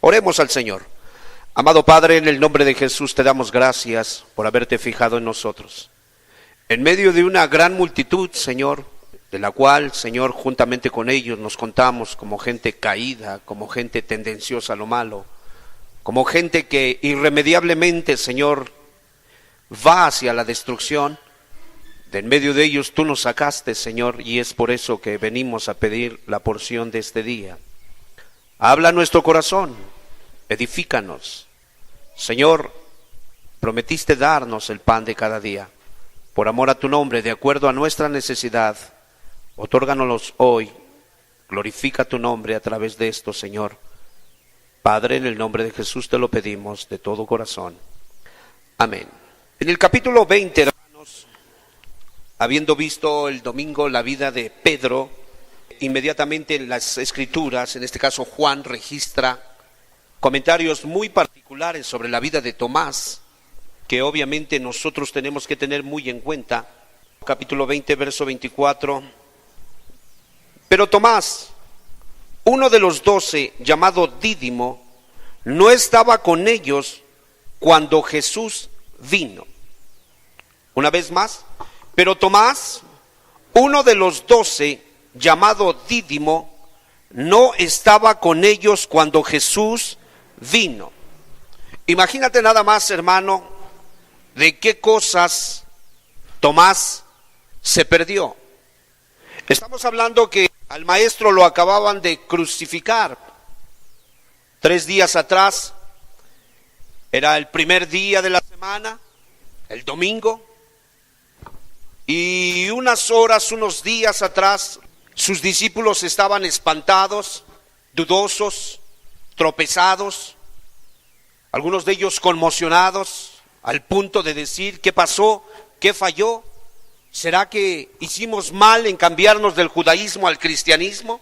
Oremos al Señor. Amado Padre, en el nombre de Jesús te damos gracias por haberte fijado en nosotros. En medio de una gran multitud, Señor, de la cual, Señor, juntamente con ellos nos contamos como gente caída, como gente tendenciosa a lo malo, como gente que irremediablemente, Señor, va hacia la destrucción. De en medio de ellos tú nos sacaste, Señor, y es por eso que venimos a pedir la porción de este día. Habla nuestro corazón, edifícanos. Señor, prometiste darnos el pan de cada día. Por amor a tu nombre, de acuerdo a nuestra necesidad, otórganos hoy. Glorifica tu nombre a través de esto, Señor. Padre, en el nombre de Jesús te lo pedimos de todo corazón. Amén. En el capítulo 20, hermanos, habiendo visto el domingo la vida de Pedro, inmediatamente en las Escrituras, en este caso Juan, registra comentarios muy particulares sobre la vida de Tomás, que obviamente nosotros tenemos que tener muy en cuenta. Capítulo 20, verso 24. Pero Tomás, uno de los 12, llamado Dídimo, no estaba con ellos cuando Jesús vino. Una vez más, pero Tomás, uno de los 12, llamado Dídimo, no estaba con ellos cuando Jesús vino. Imagínate nada más, hermano, de qué cosas Tomás se perdió. Estamos hablando que al maestro lo acababan de crucificar 3 días atrás. Era el primer día de la semana, el domingo, y unas horas, unos días atrás, sus discípulos estaban espantados, dudosos, tropezados, algunos de ellos conmocionados, al punto de decir: ¿qué pasó? ¿Qué falló? ¿Será que hicimos mal en cambiarnos del judaísmo al cristianismo?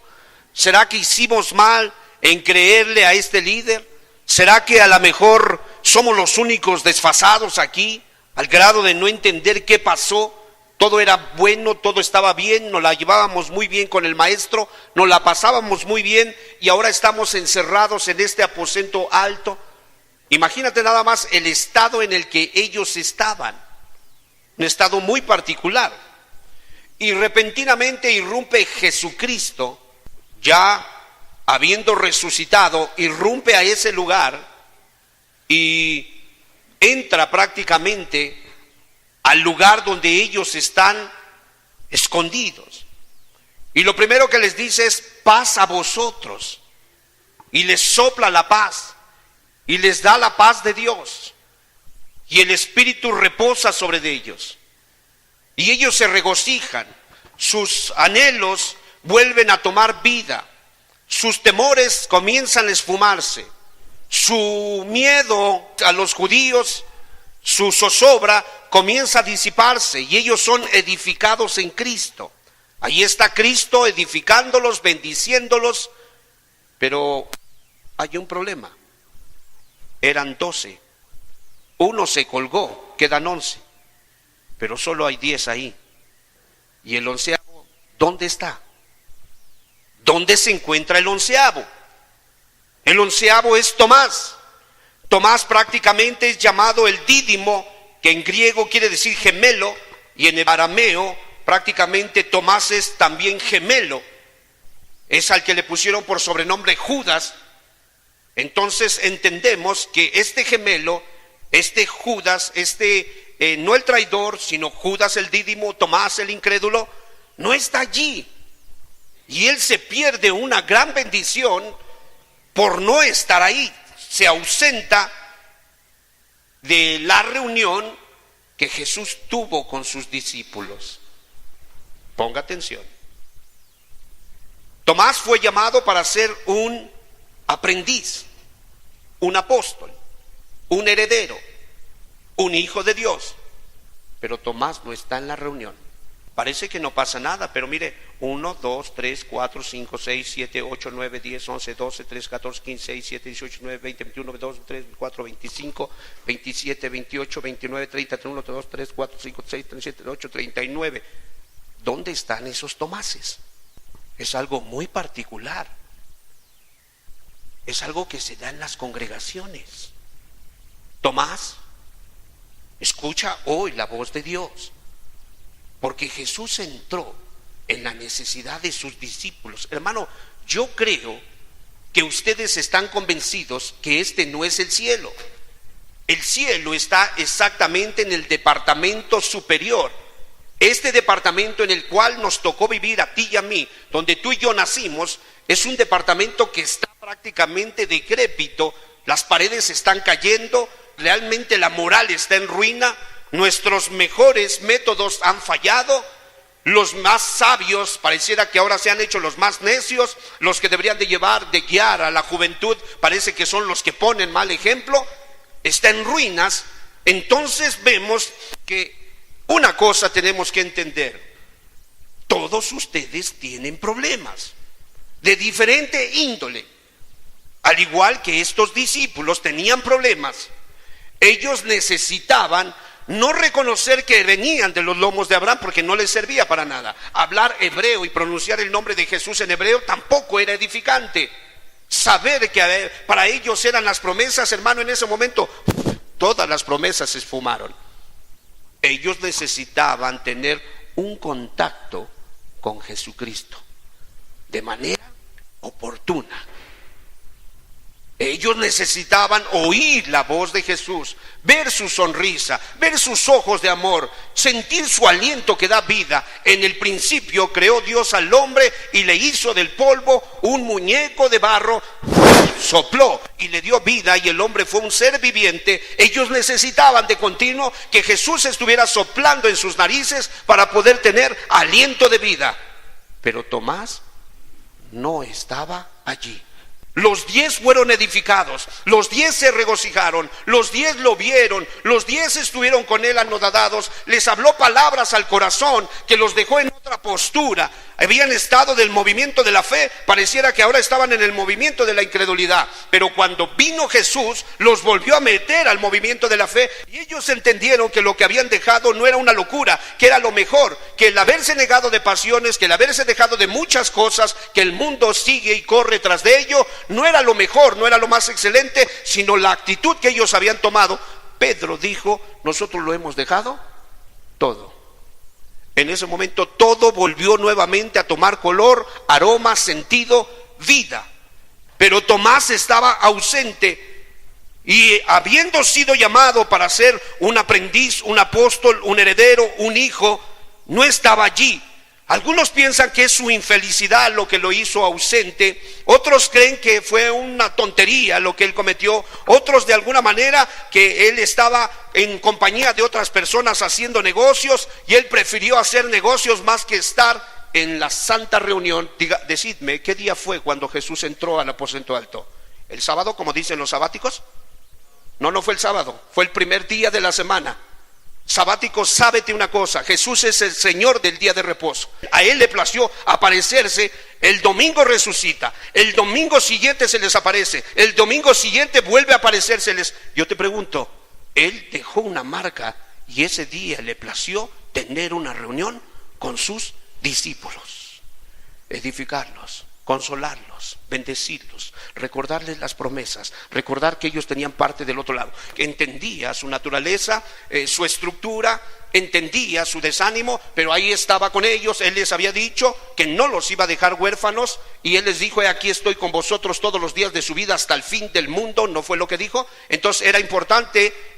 ¿Será que hicimos mal en creerle a este líder? ¿Será que a lo mejor somos los únicos desfasados aquí, al grado de no entender qué pasó? Todo era bueno, todo estaba bien, nos la llevábamos muy bien con el maestro, nos la pasábamos muy bien y ahora estamos encerrados en este aposento alto. Imagínate nada más el estado en el que ellos estaban, un estado muy particular. Y repentinamente irrumpe Jesucristo, ya habiendo resucitado, irrumpe a ese lugar y entra prácticamente al lugar donde ellos están escondidos. Y lo primero que les dice es: paz a vosotros. Y les sopla la paz y les da la paz de Dios. Y el Espíritu reposa sobre ellos. Y ellos se regocijan. Sus anhelos vuelven a tomar vida. Sus temores comienzan a esfumarse. Su miedo a los judíos, su zozobra, comienza a disiparse y ellos son edificados en Cristo. Ahí está Cristo edificándolos, bendiciéndolos, pero hay un problema. Eran 12, uno se colgó, quedan 11, pero solo hay 10 ahí. Y el 11avo, ¿dónde está? ¿Dónde se encuentra el 11avo? El 11avo es Tomás. Tomás prácticamente es llamado el Dídimo, que en griego quiere decir gemelo, y en el arameo prácticamente Tomás es también gemelo. Es al que le pusieron por sobrenombre Judas. Entonces entendemos que este gemelo, este Judas, no el traidor, sino Judas el Dídimo, Tomás el incrédulo, no está allí. Y él se pierde una gran bendición por no estar ahí. Se ausenta de la reunión que Jesús tuvo con sus discípulos. Ponga atención. Tomás fue llamado para ser un aprendiz, un apóstol, un heredero, un hijo de Dios. Pero Tomás no está en la reunión. Parece que no pasa nada, pero mire, 1, 2, 3, 4, 5, 6, 7, 8, 9, 10, 11, 12, 13, 14, 15, 16, 17, 18, 19, 20, 21, 22, 23, 24, 25, 27, 28, 29, 30, 31, 32, 3, 4, 5, 6, 37, 38, 39. ¿Dónde están esos Tomases? Es algo muy particular. es algo que se da en las congregaciones. Tomás, escucha hoy la voz de Dios, porque Jesús entró en la necesidad de sus discípulos. Hermano, yo creo que ustedes están convencidos que este no es el cielo. El cielo está exactamente en el departamento superior. Este departamento en el cual nos tocó vivir a ti y a mí, donde tú y yo nacimos, es un departamento que está prácticamente decrépito. Las paredes están cayendo, realmente la moral está en ruina, nuestros mejores métodos han fallado, los más sabios pareciera que ahora se han hecho los más necios, los que deberían de guiar a la juventud parece que son los que ponen mal ejemplo, está en ruinas. Entonces vemos que una cosa tenemos que entender: todos ustedes tienen problemas de diferente índole, al igual que estos discípulos tenían problemas. Ellos necesitaban no reconocer que venían de los lomos de Abraham, porque no les servía para nada. Hablar hebreo y pronunciar el nombre de Jesús en hebreo tampoco era edificante. Saber que para ellos eran las promesas, hermano, en ese momento todas las promesas se esfumaron. Ellos necesitaban tener un contacto con Jesucristo de manera oportuna. Ellos necesitaban oír la voz de Jesús, ver su sonrisa, ver sus ojos de amor, sentir su aliento que da vida. En el principio creó Dios al hombre y le hizo del polvo un muñeco de barro, sopló y le dio vida y el hombre fue un ser viviente. Ellos necesitaban de continuo que Jesús estuviera soplando en sus narices para poder tener aliento de vida. Pero Tomás no estaba allí. Los 10 fueron edificados, los 10 se regocijaron, los 10 lo vieron, los 10 estuvieron con él anodadados, les habló palabras al corazón que los dejó en otra postura. Habían estado del movimiento de la fe, pareciera que ahora estaban en el movimiento de la incredulidad, pero cuando vino Jesús los volvió a meter al movimiento de la fe y ellos entendieron que lo que habían dejado no era una locura, que era lo mejor, que el haberse negado de pasiones, que el haberse dejado de muchas cosas que el mundo sigue y corre tras de ello, no era lo mejor, no era lo más excelente, sino la actitud que ellos habían tomado. Pedro dijo: nosotros lo hemos dejado todo. En ese momento todo volvió nuevamente a tomar color, aroma, sentido, vida. Pero Tomás estaba ausente y habiendo sido llamado para ser un aprendiz, un apóstol, un heredero, un hijo, no estaba allí. Algunos piensan que es su infelicidad lo que lo hizo ausente, otros creen que fue una tontería lo que él cometió, otros de alguna manera que él estaba en compañía de otras personas haciendo negocios y él prefirió hacer negocios más que estar en la santa reunión. Decidme, ¿qué día fue cuando Jesús entró al aposento alto? ¿El sábado, como dicen los sabáticos? No fue el sábado, fue el primer día de la semana. Sabático, sábete una cosa: Jesús es el Señor del día de reposo. A él le plació aparecerse. El domingo resucita, el domingo siguiente se les aparece, el domingo siguiente vuelve a aparecérseles. Yo te pregunto, él dejó una marca y ese día le plació tener una reunión con sus discípulos, edificarlos, consolarlos, bendecirlos, recordarles las promesas, recordar que ellos tenían parte del otro lado, que entendía su naturaleza, su estructura, entendía su desánimo, pero ahí estaba con ellos. Él les había dicho que no los iba a dejar huérfanos y él les dijo: aquí estoy con vosotros todos los días de su vida hasta el fin del mundo. ¿No fue lo que dijo? Entonces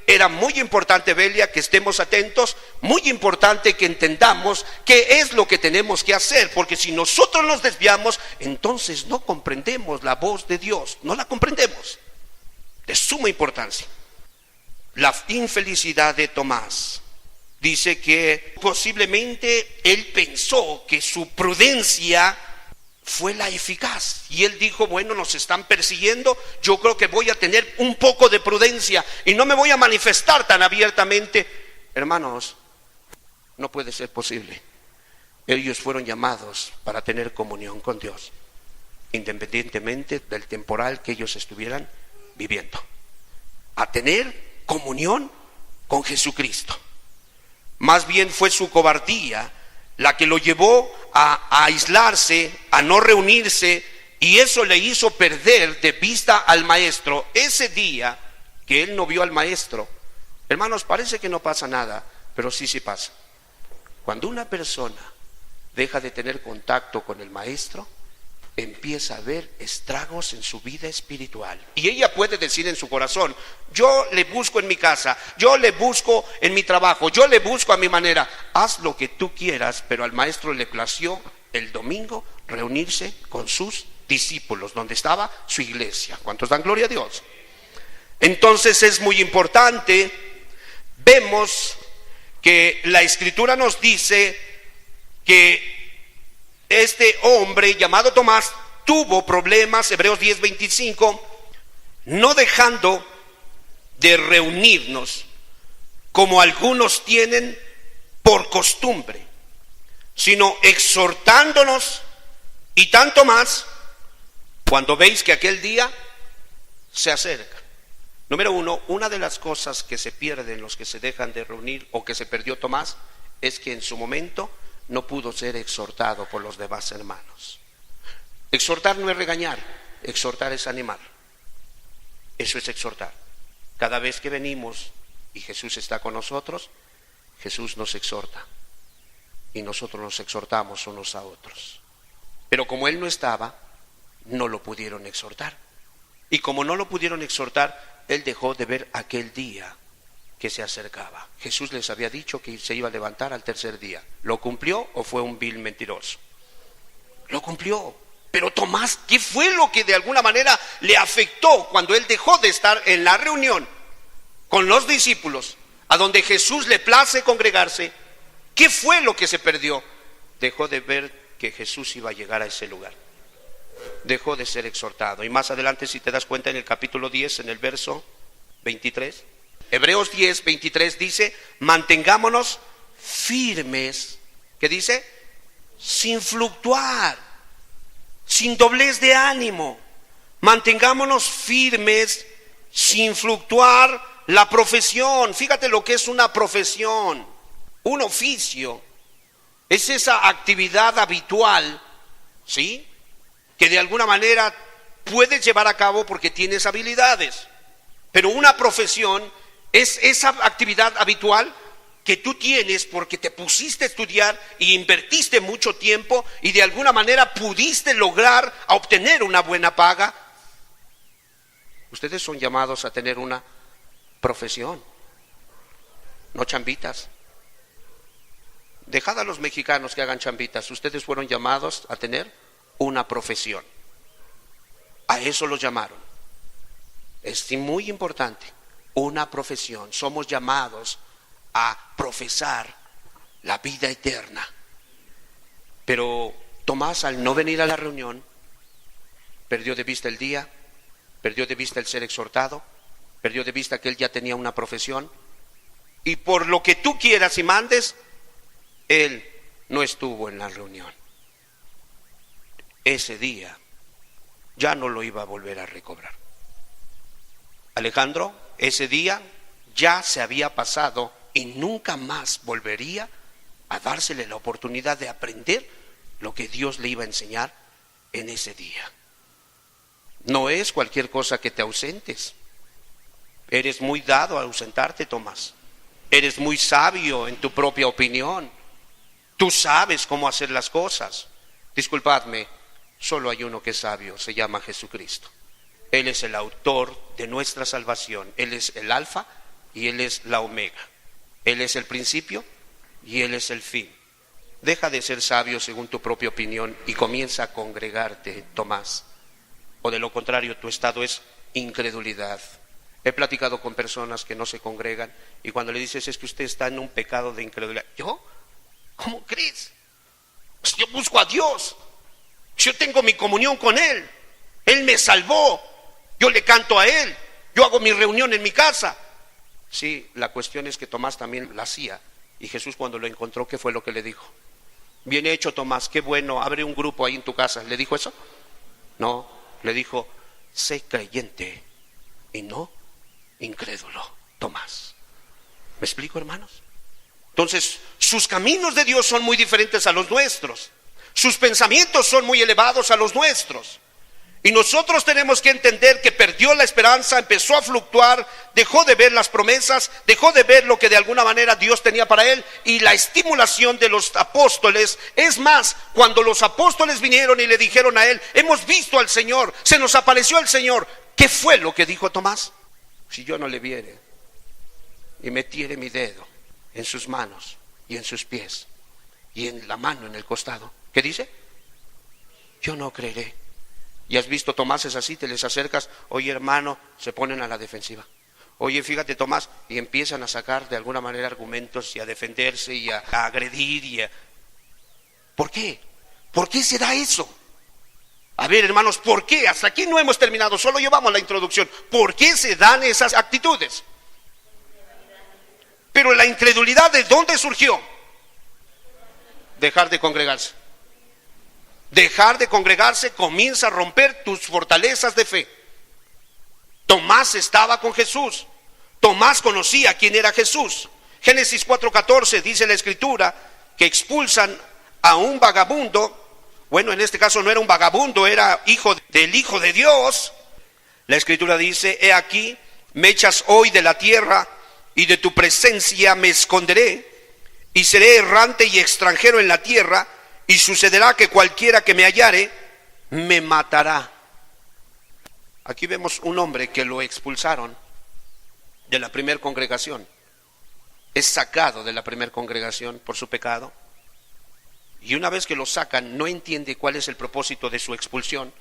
era muy importante, Belia, que estemos atentos, muy importante que entendamos qué es lo que tenemos que hacer, porque si nosotros nos desviamos, entonces no comprendemos la voz de Dios, no la comprendemos. De suma importancia. La infelicidad de Tomás dice que posiblemente él pensó que su prudencia fue la eficaz y él dijo: bueno, nos están persiguiendo, yo creo que voy a tener un poco de prudencia y no me voy a manifestar tan abiertamente. Hermanos, no puede ser posible. Ellos fueron llamados para tener comunión con Dios, independientemente del temporal que ellos estuvieran viviendo, a tener comunión con Jesucristo. Más bien fue su cobardía la que lo llevó a aislarse, a no reunirse Y eso le hizo perder de vista al maestro. Ese día que él no vio al maestro, hermanos, parece que no pasa nada, pero sí pasa. Cuando una persona deja de tener contacto con el maestro, empieza a ver estragos en su vida espiritual. Y ella puede decir en su corazón: yo le busco en mi casa, yo le busco en mi trabajo, yo le busco a mi manera. Haz lo que tú quieras, pero al maestro le plació el domingo reunirse con sus discípulos, donde estaba su iglesia. ¿Cuántos dan gloria a Dios? Entonces es muy importante. Vemos que la Escritura nos dice que este hombre llamado Tomás tuvo problemas, Hebreos 10:25, no dejando de reunirnos como algunos tienen por costumbre, sino exhortándonos, y tanto más cuando veis que aquel día se acerca. Número uno, una de las cosas que se pierden los que se dejan de reunir, o que se perdió Tomás, es que en su momento no pudo ser exhortado por los demás hermanos. Exhortar no es regañar, exhortar es animar. Eso es exhortar. Cada vez que venimos y Jesús está con nosotros, Jesús nos exhorta y nosotros nos exhortamos unos a otros. Pero como Él no estaba, no lo pudieron exhortar. Y como no lo pudieron exhortar, Él dejó de ver aquel día que se acercaba. Jesús les había dicho que se iba a levantar al tercer día. ¿Lo cumplió o fue un vil mentiroso? Lo cumplió. Pero Tomás, ¿qué fue lo que de alguna manera le afectó cuando él dejó de estar en la reunión con los discípulos, a donde Jesús le place congregarse? ¿Qué fue lo que se perdió? Dejó de ver que Jesús iba a llegar a ese lugar. Dejó de ser exhortado. Y más adelante, si te das cuenta, en el capítulo 10, en el verso 23, Hebreos 10:23 dice: mantengámonos firmes. ¿Qué dice? Sin fluctuar, sin doblez de ánimo. Mantengámonos firmes sin fluctuar la profesión. Fíjate lo que es una profesión, un oficio. Es esa actividad habitual, ¿sí?, que de alguna manera puedes llevar a cabo porque tienes habilidades. Pero una profesión es esa actividad habitual que tú tienes porque te pusiste a estudiar y invertiste mucho tiempo y de alguna manera pudiste lograr a obtener una buena paga. Ustedes son llamados a tener una profesión, no chambitas. Dejad a los mexicanos que hagan chambitas. Ustedes fueron llamados a tener una profesión. A eso los llamaron. Es muy importante. Una profesión. Somos llamados a profesar la vida eterna. Pero Tomás, al no venir a la reunión, perdió de vista el día, perdió de vista el ser exhortado, perdió de vista que él ya tenía una profesión, y por lo que tú quieras y mandes, él no estuvo en la reunión. Ese día ya no lo iba a volver a recobrar. Alejandro, ese día ya se había pasado y nunca más volvería a dársele la oportunidad de aprender lo que Dios le iba a enseñar en ese día. No es cualquier cosa que te ausentes. Eres muy dado a ausentarte, Tomás. Eres muy sabio en tu propia opinión. Tú sabes cómo hacer las cosas. Disculpadme, solo hay uno que es sabio, se llama Jesucristo. Él es el autor de nuestra salvación. Él es el alfa y Él es la omega. Él es el principio y Él es el fin. Deja de ser sabio según tu propia opinión y comienza a congregarte, Tomás. O de lo contrario, tu estado es incredulidad. He platicado con personas que no se congregan y cuando le dices: es que usted está en un pecado de incredulidad. ¿Yo? ¿Cómo crees? Pues yo busco a Dios. Yo tengo mi comunión con Él. Él me salvó. Yo le canto a Él. Yo hago mi reunión en mi casa. Sí, la cuestión es que Tomás también la hacía. Y Jesús, cuando lo encontró, ¿qué fue lo que le dijo? Bien hecho, Tomás, qué bueno, abre un grupo ahí en tu casa. ¿Le dijo eso? No, le dijo: sé creyente y no incrédulo, Tomás. ¿Me explico, hermanos? Entonces, sus caminos de Dios son muy diferentes a los nuestros. Sus pensamientos son muy elevados a los nuestros. Y nosotros tenemos que entender que perdió la esperanza, empezó a fluctuar, dejó de ver las promesas, dejó de ver lo que de alguna manera Dios tenía para él. Y la estimulación de los apóstoles, es más, cuando los apóstoles vinieron y le dijeron a él: hemos visto al Señor, se nos apareció el Señor. ¿Qué fue lo que dijo Tomás? Si yo no le viere y metiere mi dedo en sus manos y en sus pies y en la mano en el costado, ¿qué dice? Yo no creeré. ¿Y has visto Tomás? Es así, te les acercas: oye hermano, se ponen a la defensiva. Oye, fíjate Tomás, y empiezan a sacar de alguna manera argumentos y a defenderse y a agredir ¿Por qué? ¿Por qué se da eso? A ver hermanos, ¿por qué? Hasta aquí no hemos terminado, solo llevamos la introducción. ¿Por qué se dan esas actitudes? Pero la incredulidad, ¿de dónde surgió? Dejar de congregarse. Dejar de congregarse comienza a romper tus fortalezas de fe. Tomás estaba con Jesús. Tomás conocía quién era Jesús. Génesis 4:14 dice la escritura que expulsan a un vagabundo. Bueno, en este caso no era un vagabundo, era hijo del Hijo de Dios. La escritura dice: he aquí, me echas hoy de la tierra, y de tu presencia me esconderé, y seré errante y extranjero en la tierra, y sucederá que cualquiera que me hallare, me matará. Aquí vemos un hombre que lo expulsaron de la primera congregación. Es sacado de la primera congregación por su pecado. Y una vez que lo sacan, no entiende cuál es el propósito de su expulsión.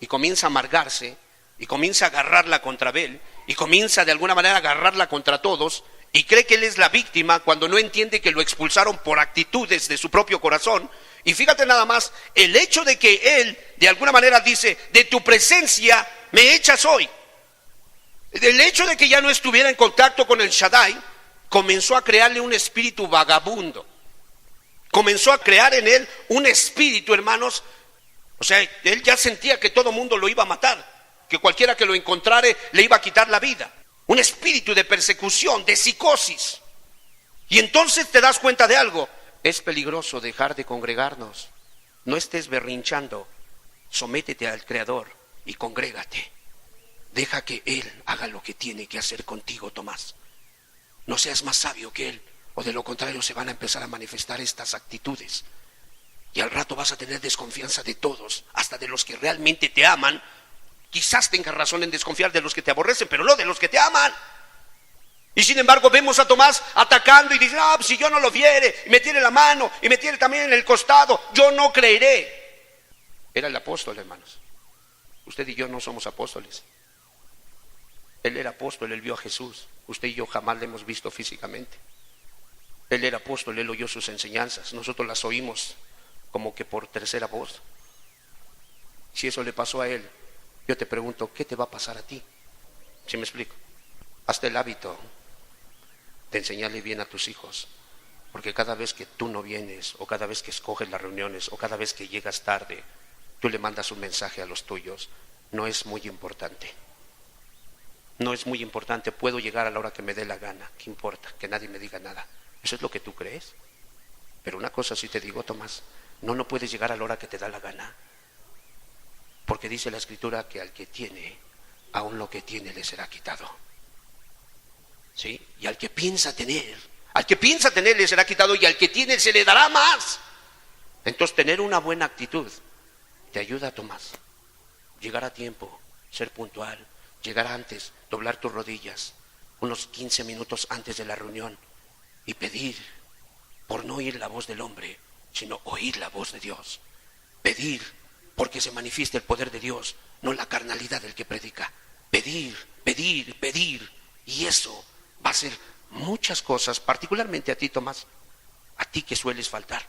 Y comienza a amargarse, y comienza a agarrarla contra él, y comienza de alguna manera a agarrarla contra todos. Y cree que él es la víctima cuando no entiende que lo expulsaron por actitudes de su propio corazón. Y fíjate nada más, el hecho de que él de alguna manera dice: de tu presencia me echas hoy. El hecho de que ya no estuviera en contacto con el Shaddai comenzó a crearle un espíritu vagabundo. Comenzó a crear en él un espíritu, hermanos. O sea, él ya sentía que todo mundo lo iba a matar, que cualquiera que lo encontrare le iba a quitar la vida. Un espíritu de persecución, de psicosis. Y entonces te das cuenta de algo: es peligroso dejar de congregarnos. No estés berrinchando, sométete al Creador y congrégate. Deja que Él haga lo que tiene que hacer contigo, Tomás. No seas más sabio que Él, o de lo contrario se van a empezar a manifestar estas actitudes. Y al rato vas a tener desconfianza de todos, hasta de los que realmente te aman. Quizás tengas razón en desconfiar de los que te aborrecen, pero no de los que te aman. Y sin embargo vemos a Tomás atacando y dice: pues si yo no lo viere, y me tiene la mano, y me tiene también en el costado, yo no creeré. Era el apóstol, hermanos. Usted y yo no somos apóstoles. Él era apóstol, él vio a Jesús. Usted y yo jamás le hemos visto físicamente. Él era apóstol, él oyó sus enseñanzas. Nosotros las oímos como que por tercera voz. Si eso le pasó a él, yo te pregunto, ¿qué te va a pasar a ti? ¿Sí me explico? Hazte el hábito de enseñarle bien a tus hijos, porque cada vez que tú no vienes, o cada vez que escoges las reuniones, o cada vez que llegas tarde, tú le mandas un mensaje a los tuyos. No es muy importante. No es muy importante, puedo llegar a la hora que me dé la gana. ¿Qué importa? Que nadie me diga nada. ¿Eso es lo que tú crees? Pero una cosa sí te digo, Tomás, no puedes llegar a la hora que te da la gana. Porque dice la escritura que al que tiene, aún lo que tiene le será quitado. ¿Sí? Y al que piensa tener le será quitado, y al que tiene se le dará más. Entonces tener una buena actitud te ayuda, Tomás. Llegar a tiempo, ser puntual, llegar antes, doblar tus rodillas unos 15 minutos antes de la reunión y pedir, por no oír la voz del hombre, sino oír la voz de Dios. Pedir porque se manifieste el poder de Dios, no la carnalidad del que predica. Pedir, pedir, pedir. Y eso va a ser muchas cosas, particularmente a ti, Tomás, a ti que sueles faltar,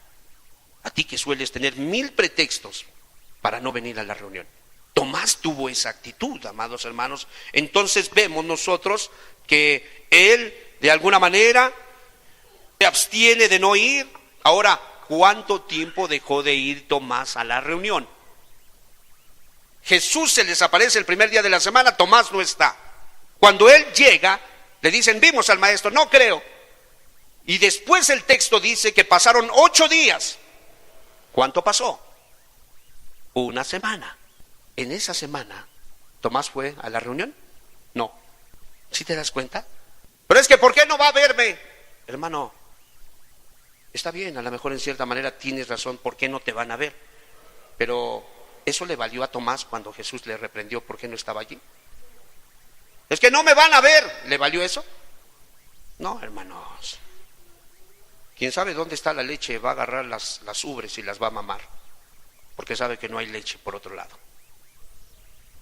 a ti que sueles tener 1000 pretextos para no venir a la reunión. Tomás tuvo esa actitud, amados hermanos. Entonces vemos nosotros que él de alguna manera se abstiene de no ir. Ahora, ¿cuánto tiempo dejó de ir Tomás a la reunión? Jesús se les aparece el primer día de la semana, Tomás no está. Cuando él llega, le dicen: vimos al maestro. No creo. Y después el texto dice que pasaron 8 días. ¿Cuánto pasó? Una semana. En esa semana, ¿Tomás fue a la reunión? No. ¿Sí te das cuenta? Pero es que, ¿por qué no va a verme? Hermano, está bien, a lo mejor en cierta manera tienes razón, ¿por qué no te van a ver? Pero eso le valió a Tomás cuando Jesús le reprendió por qué no estaba allí. Es que no me van a ver, ¿le valió eso? No, hermanos. Quien sabe dónde está la leche va a agarrar las ubres y las va a mamar, porque sabe que no hay leche por otro lado.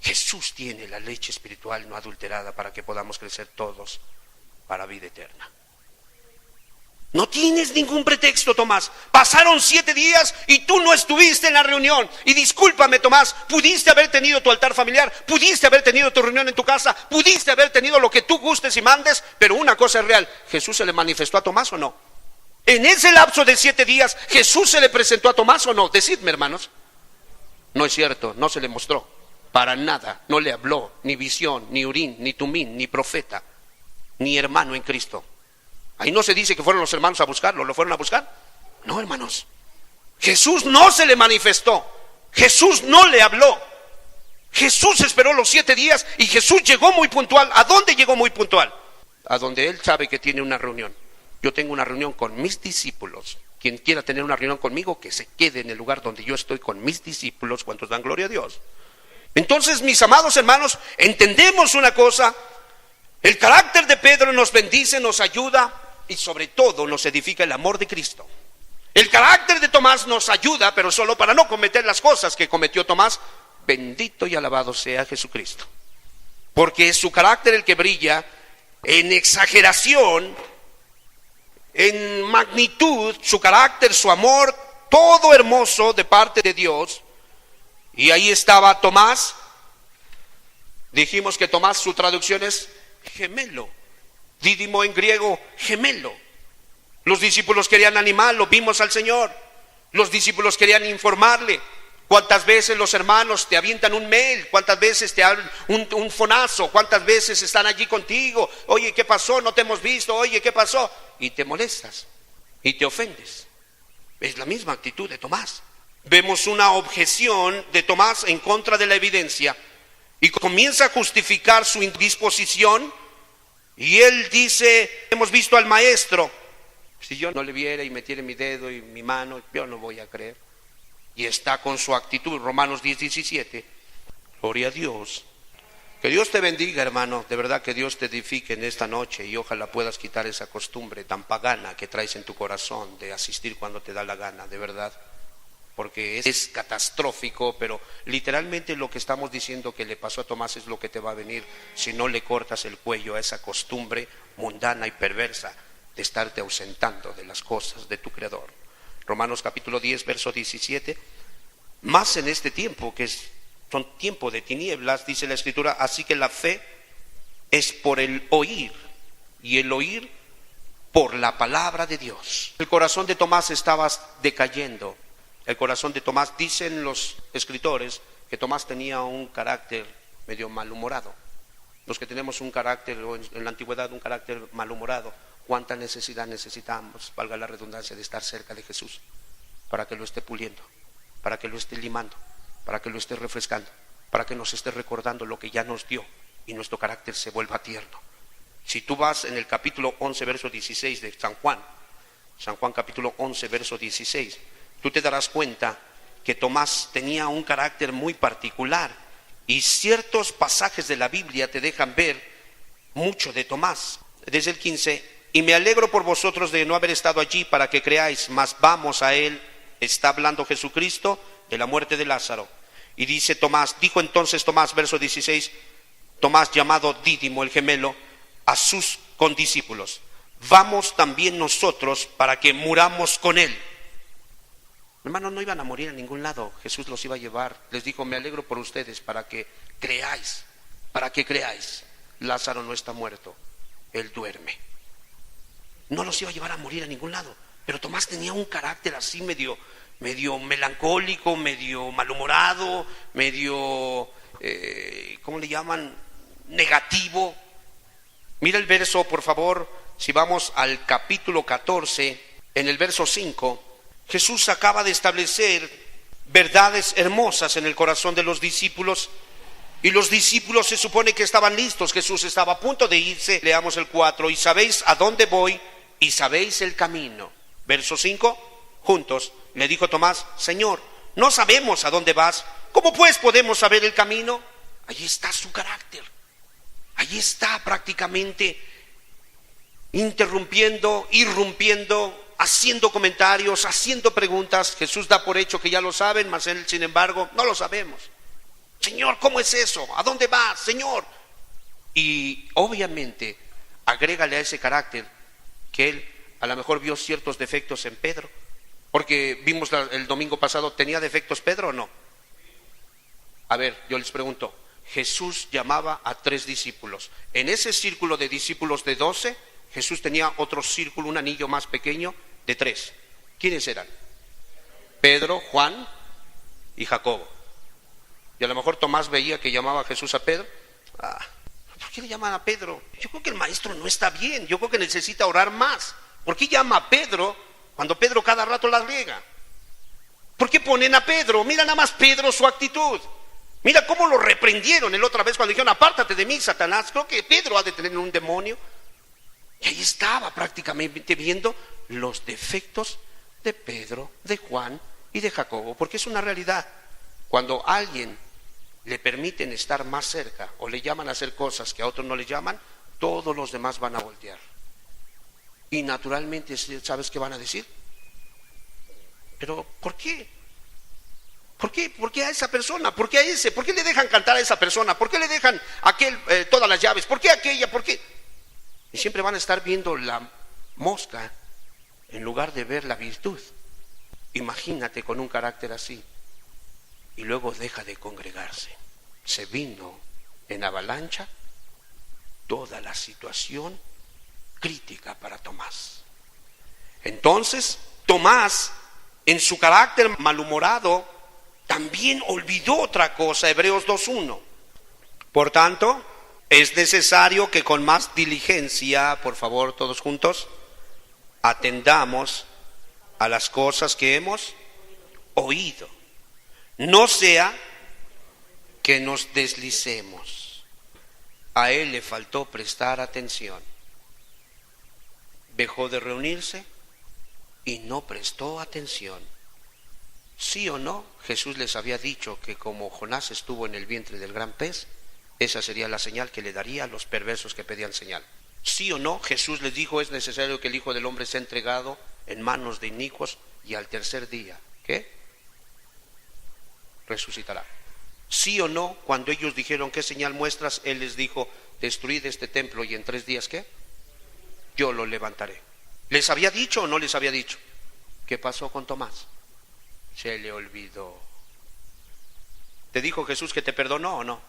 Jesús tiene la leche espiritual no adulterada para que podamos crecer todos para vida eterna. No tienes ningún pretexto, Tomás. Pasaron 7 días y tú no estuviste en la reunión. Y discúlpame, Tomás, pudiste haber tenido tu altar familiar, pudiste haber tenido tu reunión en tu casa, pudiste haber tenido lo que tú gustes y mandes, pero una cosa es real: ¿Jesús se le manifestó a Tomás o no? En ese lapso de 7 días, ¿Jesús se le presentó a Tomás o no? Decidme, hermanos. No es cierto, no se le mostró. Para nada, no le habló, ni visión, ni urín, ni tumín, ni profeta, ni hermano en Cristo. Ahí no se dice que fueron los hermanos a buscarlo, ¿lo fueron a buscar? No, hermanos. Jesús no se le manifestó, Jesús no le habló. Jesús esperó los 7 días y Jesús llegó muy puntual. ¿A dónde llegó muy puntual? A donde él sabe que tiene una reunión. Yo tengo una reunión con mis discípulos. Quien quiera tener una reunión conmigo, que se quede en el lugar donde yo estoy con mis discípulos. ¿Cuántos dan gloria a Dios? Entonces, mis amados hermanos, entendemos una cosa: el carácter de Pedro nos bendice, nos ayuda y sobre todo nos edifica el amor de Cristo. El carácter de Tomás nos ayuda, pero solo para no cometer las cosas que cometió Tomás. Bendito y alabado sea Jesucristo, porque es su carácter el que brilla en exageración, en magnitud, su carácter, su amor, todo hermoso de parte de Dios. Y ahí estaba Tomás. Dijimos que Tomás, su traducción es gemelo, dídimo en griego, gemelo. Los discípulos querían animarlo, vimos al Señor. Los discípulos querían informarle. ¿Cuántas veces los hermanos te avientan un mail? ¿Cuántas veces te hablan un fonazo? ¿Cuántas veces están allí contigo? Oye, ¿qué pasó? No te hemos visto. Oye, ¿qué pasó? Y te molestas y te ofendes. Es la misma actitud de Tomás. Vemos una objeción de Tomás en contra de la evidencia y comienza a justificar su indisposición. Y él dice: hemos visto al maestro. Si yo no le viera y metiera mi dedo y mi mano, yo no voy a creer. Y está con su actitud. Romanos 10:17. Gloria a Dios. Que Dios te bendiga, hermano. De verdad que Dios te edifique en esta noche y ojalá puedas quitar esa costumbre tan pagana que traes en tu corazón de asistir cuando te da la gana, de verdad. Porque es catastrófico, pero literalmente lo que estamos diciendo que le pasó a Tomás es lo que te va a venir si no le cortas el cuello a esa costumbre mundana y perversa de estarte ausentando de las cosas de tu Creador. Romanos capítulo 10, verso 17. Más en este tiempo, que son tiempo de tinieblas, dice la Escritura: así que la fe es por el oír, y el oír por la palabra de Dios. El corazón de Tomás estaba decayendo. El corazón de Tomás, dicen los escritores, que Tomás tenía un carácter medio malhumorado. Los que tenemos un carácter, o en la antigüedad un carácter malhumorado, ¿cuánta necesidad necesitamos, valga la redundancia, de estar cerca de Jesús? Para que lo esté puliendo, para que lo esté limando, para que lo esté refrescando, para que nos esté recordando lo que ya nos dio y nuestro carácter se vuelva tierno. Si tú vas en el capítulo 11, verso 16 de San Juan capítulo 11, verso 16, tú te darás cuenta que Tomás tenía un carácter muy particular y ciertos pasajes de la Biblia te dejan ver mucho de Tomás. Desde el 15: y me alegro por vosotros de no haber estado allí para que creáis, mas vamos a él. Está hablando Jesucristo de la muerte de Lázaro. Y dice Tomás, dijo entonces Tomás, verso 16, Tomás llamado Dídimo, el gemelo, a sus condiscípulos: vamos también nosotros para que muramos con él. Hermanos, no iban a morir a ningún lado, Jesús los iba a llevar. Les dijo: me alegro por ustedes para que creáis, para que creáis. Lázaro no está muerto, él duerme. No los iba a llevar a morir a ningún lado, pero Tomás tenía un carácter así medio melancólico, medio malhumorado, medio, ¿cómo le llaman? Negativo. Mira el verso, por favor, si vamos al capítulo 14, en el verso 5, Jesús acaba de establecer verdades hermosas en el corazón de los discípulos. Y los discípulos se supone que estaban listos. Jesús estaba a punto de irse. Leamos el 4. Y sabéis a dónde voy y sabéis el camino. Verso 5. Juntos le dijo Tomás: Señor, no sabemos a dónde vas. ¿Cómo pues podemos saber el camino? Allí está su carácter. Allí está prácticamente interrumpiendo, irrumpiendo, haciendo comentarios, haciendo preguntas. Jesús da por hecho que ya lo saben, mas él, sin embargo, no lo sabemos. Señor, ¿cómo es eso? ¿A dónde vas, Señor? Y obviamente agrégale a ese carácter que él a lo mejor vio ciertos defectos en Pedro, porque vimos el domingo pasado, ¿tenía defectos Pedro o no? A ver, yo les pregunto, Jesús llamaba a 3 discípulos. En ese círculo de discípulos de 12, Jesús tenía otro círculo, un anillo más pequeño de 3. ¿Quiénes eran? Pedro, Juan y Jacobo. Y a lo mejor Tomás veía que llamaba a Jesús a Pedro. ¿Por qué le llaman a Pedro? Yo creo que el maestro no está bien. Yo creo que necesita orar más. ¿Por qué llama a Pedro cuando Pedro cada rato la riega? ¿Por qué ponen a Pedro? Mira nada más Pedro, su actitud. Mira cómo lo reprendieron la otra vez cuando dijeron: apártate de mí, Satanás. Creo que Pedro ha de tener un demonio. Y ahí estaba prácticamente viendo los defectos de Pedro, de Juan y de Jacobo. Porque es una realidad. Cuando a alguien le permiten estar más cerca o le llaman a hacer cosas que a otros no le llaman, todos los demás van a voltear. Y naturalmente, ¿sabes qué van a decir? Pero ¿por qué? ¿Por qué? ¿Por qué a esa persona? ¿Por qué a ese? ¿Por qué le dejan cantar a esa persona? ¿Por qué le dejan a aquel todas las llaves? ¿Por qué a aquella? ¿Por qué? Y siempre van a estar viendo la mosca en lugar de ver la virtud. Imagínate con un carácter así. Y luego deja de congregarse. Se vino en avalancha toda la situación crítica para Tomás. Entonces, Tomás, en su carácter malhumorado, también olvidó otra cosa. Hebreos 2:1. Por tanto, es necesario que con más diligencia, por favor, todos juntos, atendamos a las cosas que hemos oído. No sea que nos deslicemos. A él le faltó prestar atención. Dejó de reunirse y no prestó atención. ¿Sí o no? Jesús les había dicho que como Jonás estuvo en el vientre del gran pez, esa sería la señal que le daría a los perversos que pedían señal. ¿Sí o no? Jesús les dijo: es necesario que el Hijo del Hombre sea entregado en manos de inicuos y al tercer día, ¿qué? Resucitará. ¿Sí o no? Cuando ellos dijeron: ¿qué señal muestras? Él les dijo: destruid este templo y en 3 días, ¿qué? Yo lo levantaré. ¿Les había dicho o no les había dicho? ¿Qué pasó con Tomás? Se le olvidó. ¿Te dijo Jesús que te perdonó o no?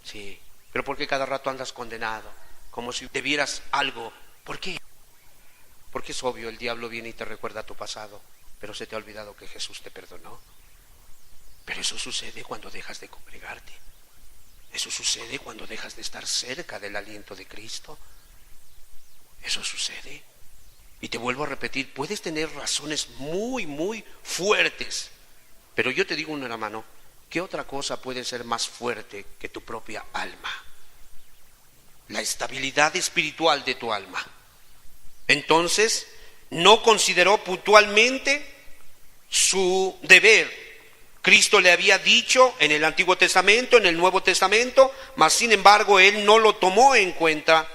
Sí. ¿Pero por qué cada rato andas condenado? Como si debieras algo. ¿Por qué? Porque es obvio, el diablo viene y te recuerda tu pasado, pero se te ha olvidado que Jesús te perdonó. Pero eso sucede cuando dejas de congregarte. Eso sucede cuando dejas de estar cerca del aliento de Cristo. Eso sucede. Y te vuelvo a repetir, puedes tener razones muy, muy fuertes, pero yo te digo, un hermano, ¿qué otra cosa puede ser más fuerte que tu propia alma? La estabilidad espiritual de tu alma. Entonces, no consideró puntualmente su deber. Cristo le había dicho en el Antiguo Testamento, en el Nuevo Testamento, mas sin embargo él no lo tomó en cuenta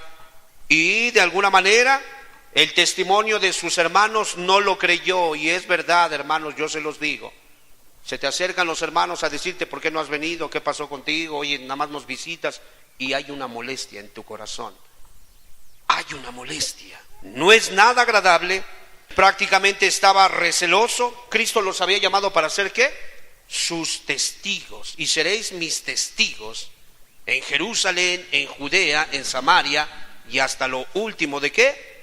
y de alguna manera el testimonio de sus hermanos no lo creyó. Y es verdad, hermanos, yo se los digo. Se te acercan los hermanos a decirte: ¿por qué no has venido? ¿Qué pasó contigo? Oye, nada más nos visitas. Y hay una molestia en tu corazón. Hay una molestia. No es nada agradable. Prácticamente estaba receloso. Cristo los había llamado para hacer ¿qué? Sus testigos. Y seréis mis testigos en Jerusalén, en Judea, en Samaria y hasta lo último ¿de qué?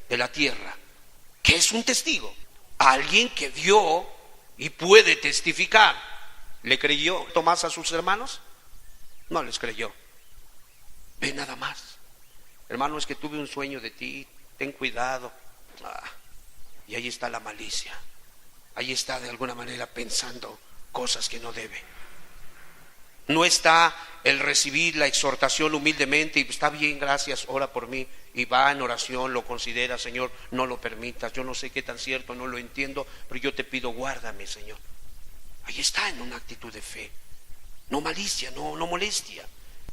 De la tierra. ¿Qué es un testigo? Alguien que vio y puede testificar. ¿Le creyó Tomás a sus hermanos? No les creyó. Ve nada más. Hermano, es que tuve un sueño de ti, ten cuidado. Y ahí está la malicia. ahí está de alguna manera pensando cosas que no debe. No está el recibir la exhortación humildemente y está bien, gracias, ora por mí, y va en oración, lo considera, Señor, no lo permitas, yo no sé qué tan cierto, no lo entiendo, pero yo te pido, guárdame, Señor. Ahí está en una actitud de fe, no malicia, no molestia.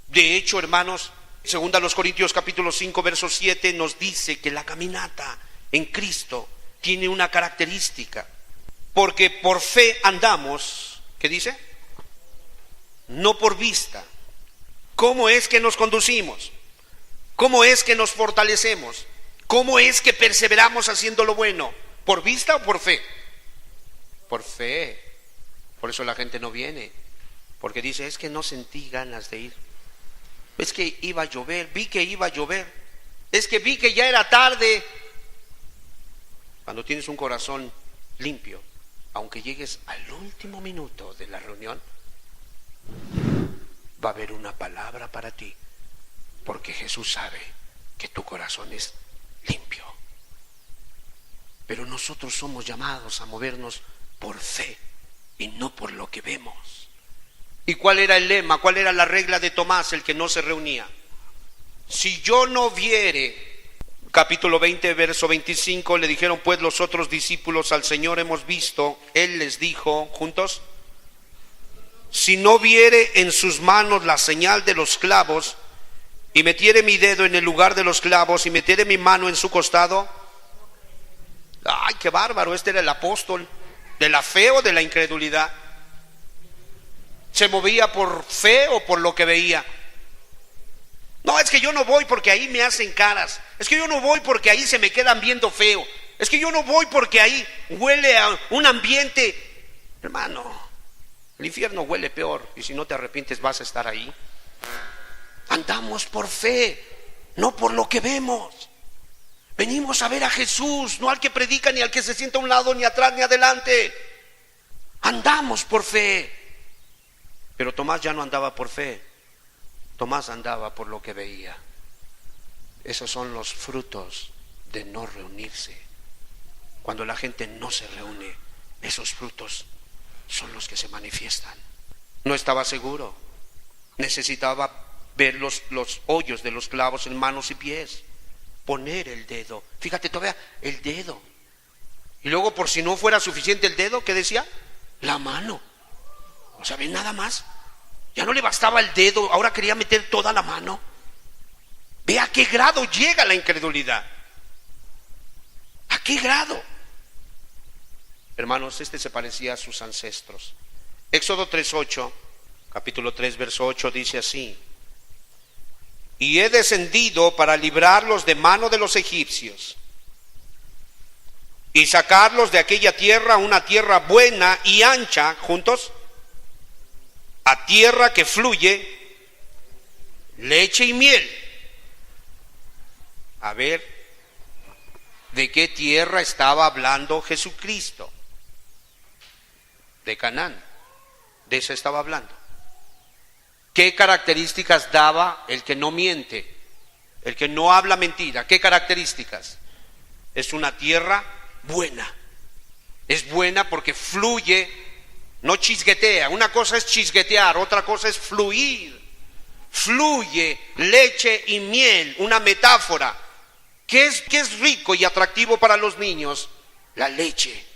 De hecho, hermanos, segunda a los Corintios capítulo 5 verso 7 nos dice que la caminata en Cristo tiene una característica, porque por fe andamos, ¿qué dice? No por vista. ¿Cómo es que nos conducimos? ¿Cómo es que nos fortalecemos? ¿Cómo es que perseveramos haciendo lo bueno? ¿Por vista o por fe? Por fe. Por eso la gente no viene, porque dice, es que no sentí ganas de ir, es que iba a llover, vi que iba a llover, es que vi que ya era tarde. Cuando tienes un corazón limpio, aunque llegues al último minuto de la reunión, va a haber una palabra para ti, porque Jesús sabe que tu corazón es limpio. Pero nosotros somos llamados a movernos por fe y no por lo que vemos. ¿Y cuál era el lema? ¿Cuál era la regla de Tomás, el que no se reunía? Si yo no viere, capítulo 20, verso 25, le dijeron pues los otros discípulos al Señor, hemos visto, Él les dijo, juntos, si no viere en sus manos la señal de los clavos, y metiere mi dedo en el lugar de los clavos, y metiere mi mano en su costado. ¡Ay, qué bárbaro! Este era el apóstol de la fe o de la incredulidad. ¿Se movía por fe o por lo que veía? No, es que yo no voy porque ahí me hacen caras. Es que yo no voy porque ahí se me quedan viendo feo. Es que yo no voy porque ahí huele a un ambiente. Hermano, el infierno huele peor, y si no te arrepientes vas a estar ahí. Andamos por fe, no por lo que vemos. Venimos a ver a Jesús, no al que predica, ni al que se sienta a un lado, ni atrás, ni adelante. Andamos por fe. Pero Tomás ya no andaba por fe, Tomás andaba por lo que veía. Esos son los frutos de no reunirse. Cuando la gente no se reúne, esos frutos son los que se manifiestan. No estaba seguro, necesitaba ver los hoyos de los clavos en manos y pies, poner el dedo, fíjate todavía, el dedo. Y luego, por si no fuera suficiente el dedo, ¿qué decía? La mano. O sea, ¿ven nada más? Ya no le bastaba el dedo, ahora quería meter toda la mano. Ve a qué grado llega la incredulidad. ¿A qué grado? Hermanos, este se parecía a sus ancestros. Éxodo 3:8, capítulo 3, verso 8 dice así: y he descendido para librarlos de mano de los egipcios y sacarlos de aquella tierra, una tierra buena y ancha, juntos, a tierra que fluye leche y miel. A ver, ¿de qué tierra estaba hablando Jesucristo? De Canaán, de eso estaba hablando. ¿Qué características daba el que no miente, el que no habla mentira? ¿Qué características? Es una tierra buena. Es buena porque fluye, no chisguetea. Una cosa es chisguetear, otra cosa es fluir. Fluye leche y miel, una metáfora. ¿Qué es rico y atractivo para los niños? La leche.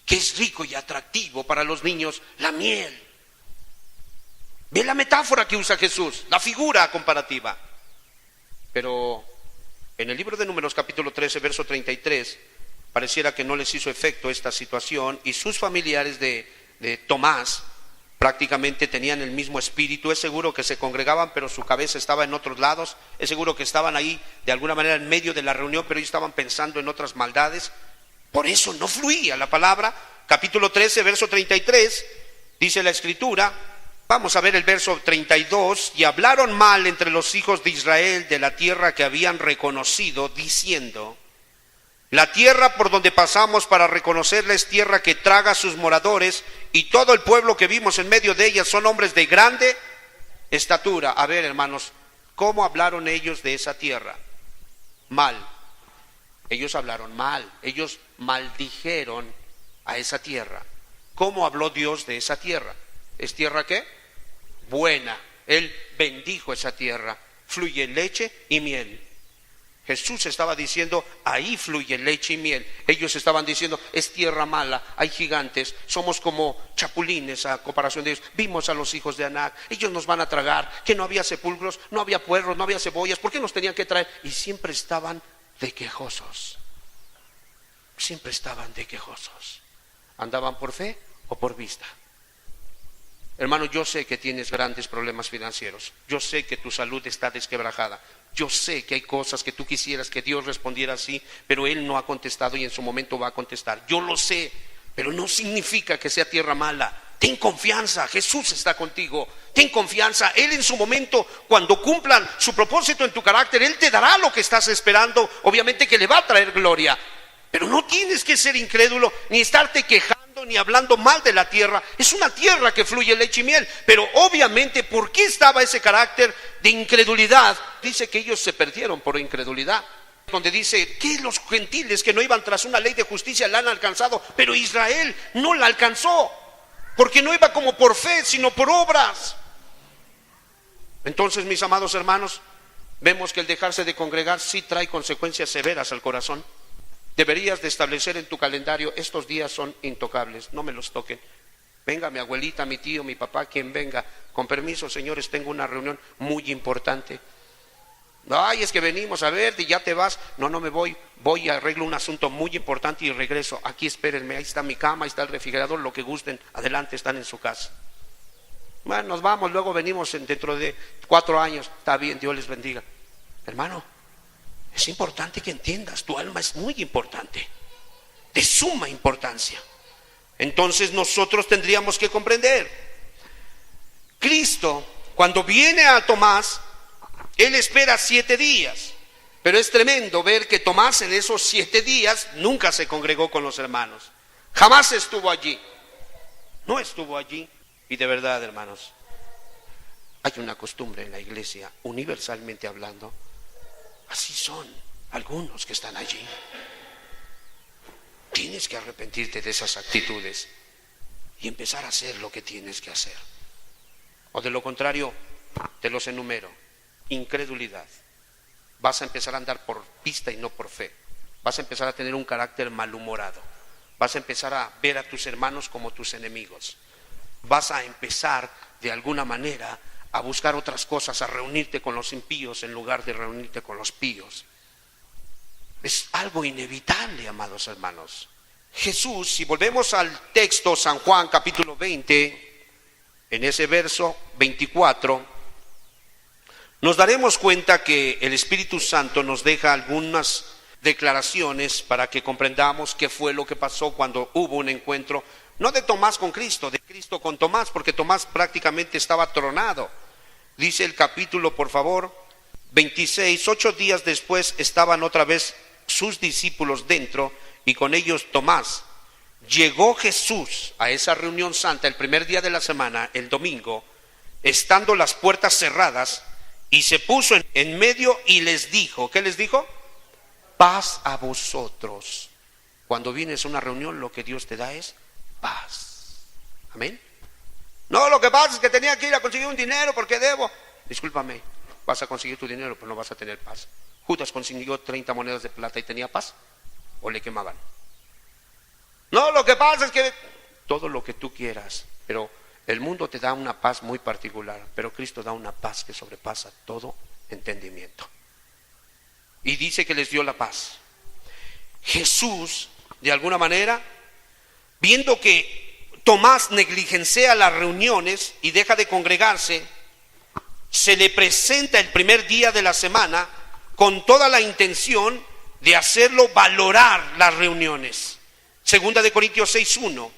¿Qué es rico y atractivo para los niños? La miel. Ve la metáfora que usa Jesús, la figura comparativa. Pero en el libro de Números capítulo 13, verso 33, pareciera que no les hizo efecto esta situación, y sus familiares de Tomás prácticamente tenían el mismo espíritu. Es seguro que se congregaban, pero su cabeza estaba en otros lados. Es seguro que estaban ahí de alguna manera en medio de la reunión, pero ellos estaban pensando en otras maldades. Por eso no fluía la palabra. Capítulo 13, verso 33, dice la escritura. Vamos a ver el verso 32. Y hablaron mal entre los hijos de Israel de la tierra que habían reconocido, diciendo: la tierra por donde pasamos para reconocerla es tierra que traga a sus moradores, y todo el pueblo que vimos en medio de ella son hombres de grande estatura. A ver, hermanos, ¿cómo hablaron ellos de esa tierra? Mal. Ellos hablaron mal, ellos maldijeron a esa tierra. ¿Cómo habló Dios de esa tierra? ¿Es tierra qué? Buena. Él bendijo esa tierra. Fluye leche y miel. Jesús estaba diciendo, ahí fluye leche y miel. Ellos estaban diciendo, es tierra mala, hay gigantes, somos como chapulines a comparación de ellos. Vimos a los hijos de Anac, ellos nos van a tragar, que no había sepulcros, no había puerros, no había cebollas, ¿por qué nos tenían que traer? Y siempre estaban de quejosos. Siempre estaban de quejosos. ¿Andaban por fe o por vista? Hermano, yo sé que tienes grandes problemas financieros. Yo sé que tu salud está desquebrajada. Yo sé que hay cosas que tú quisieras que Dios respondiera así, pero Él no ha contestado y en su momento va a contestar. Yo lo sé, pero no significa que sea tierra mala. Ten confianza, Jesús está contigo. Ten confianza, Él en su momento, cuando cumplan su propósito en tu carácter, Él te dará lo que estás esperando. Obviamente que le va a traer gloria. Pero no tienes que ser incrédulo, ni estarte quejando, ni hablando mal de la tierra. Es una tierra que fluye leche y miel. Pero obviamente, ¿por qué estaba ese carácter de incredulidad? Dice que ellos se perdieron por incredulidad. Donde dice que los gentiles que no iban tras una ley de justicia la han alcanzado, pero Israel no la alcanzó, porque no iba como por fe, sino por obras. Entonces, mis amados hermanos, vemos que el dejarse de congregar sí trae consecuencias severas al corazón. Deberías de establecer en tu calendario, estos días son intocables, no me los toquen. Venga mi abuelita, mi tío, mi papá, quien venga. Con permiso, señores, tengo una reunión muy importante. Ay, es que venimos a ver, y ya te vas. No, no me voy, voy a arreglo un asunto muy importante y regreso. Aquí espérenme, ahí está mi cama, ahí está el refrigerador, lo que gusten, adelante, están en su casa. Bueno, nos vamos, luego venimos dentro de 4 años. Está bien, Dios les bendiga. Hermano, es importante que entiendas, tu alma es muy importante, de suma importancia. Entonces nosotros tendríamos que comprender, Cristo cuando viene a Tomás, Él espera 7 días, pero es tremendo ver que Tomás en esos 7 días nunca se congregó con los hermanos, jamás estuvo allí, no estuvo allí. Y de verdad, hermanos, hay una costumbre en la iglesia, universalmente hablando, así son algunos que están allí. Tienes que arrepentirte de esas actitudes y empezar a hacer lo que tienes que hacer. O de lo contrario, te los enumero. Incredulidad. Vas a empezar a andar por vista y no por fe. Vas a empezar a tener un carácter malhumorado. Vas a empezar a ver a tus hermanos como tus enemigos. Vas a empezar de alguna manera a buscar otras cosas, a reunirte con los impíos en lugar de reunirte con los píos. Es algo inevitable, amados hermanos. Jesús, si volvemos al texto, San Juan capítulo 20, en ese verso 24, nos daremos cuenta que el Espíritu Santo nos deja algunas declaraciones para que comprendamos qué fue lo que pasó cuando hubo un encuentro, no de Tomás con Cristo, de Cristo con Tomás, porque Tomás prácticamente estaba tronado. Dice el capítulo, por favor, 26, 8 días después estaban otra vez sus discípulos dentro y con ellos Tomás. Llegó Jesús a esa reunión santa el primer día de la semana, el domingo, estando las puertas cerradas, y se puso en medio y les dijo, ¿qué les dijo? Paz a vosotros. Cuando vienes a una reunión, lo que Dios te da es paz. Amén. No, lo que pasa es que tenía que ir a conseguir un dinero porque debo. Discúlpame, vas a conseguir tu dinero, pero no vas a tener paz. Judas consiguió 30 monedas de plata y tenía paz, o le quemaban. No, lo que pasa es que todo lo que tú quieras, pero el mundo te da una paz muy particular, pero Cristo da una paz que sobrepasa todo entendimiento. Y dice que les dio la paz. Jesús, de alguna manera, viendo que Tomás negligencia las reuniones y deja de congregarse, se le presenta el primer día de la semana con toda la intención de hacerlo valorar las reuniones. Segunda de Corintios 6:1,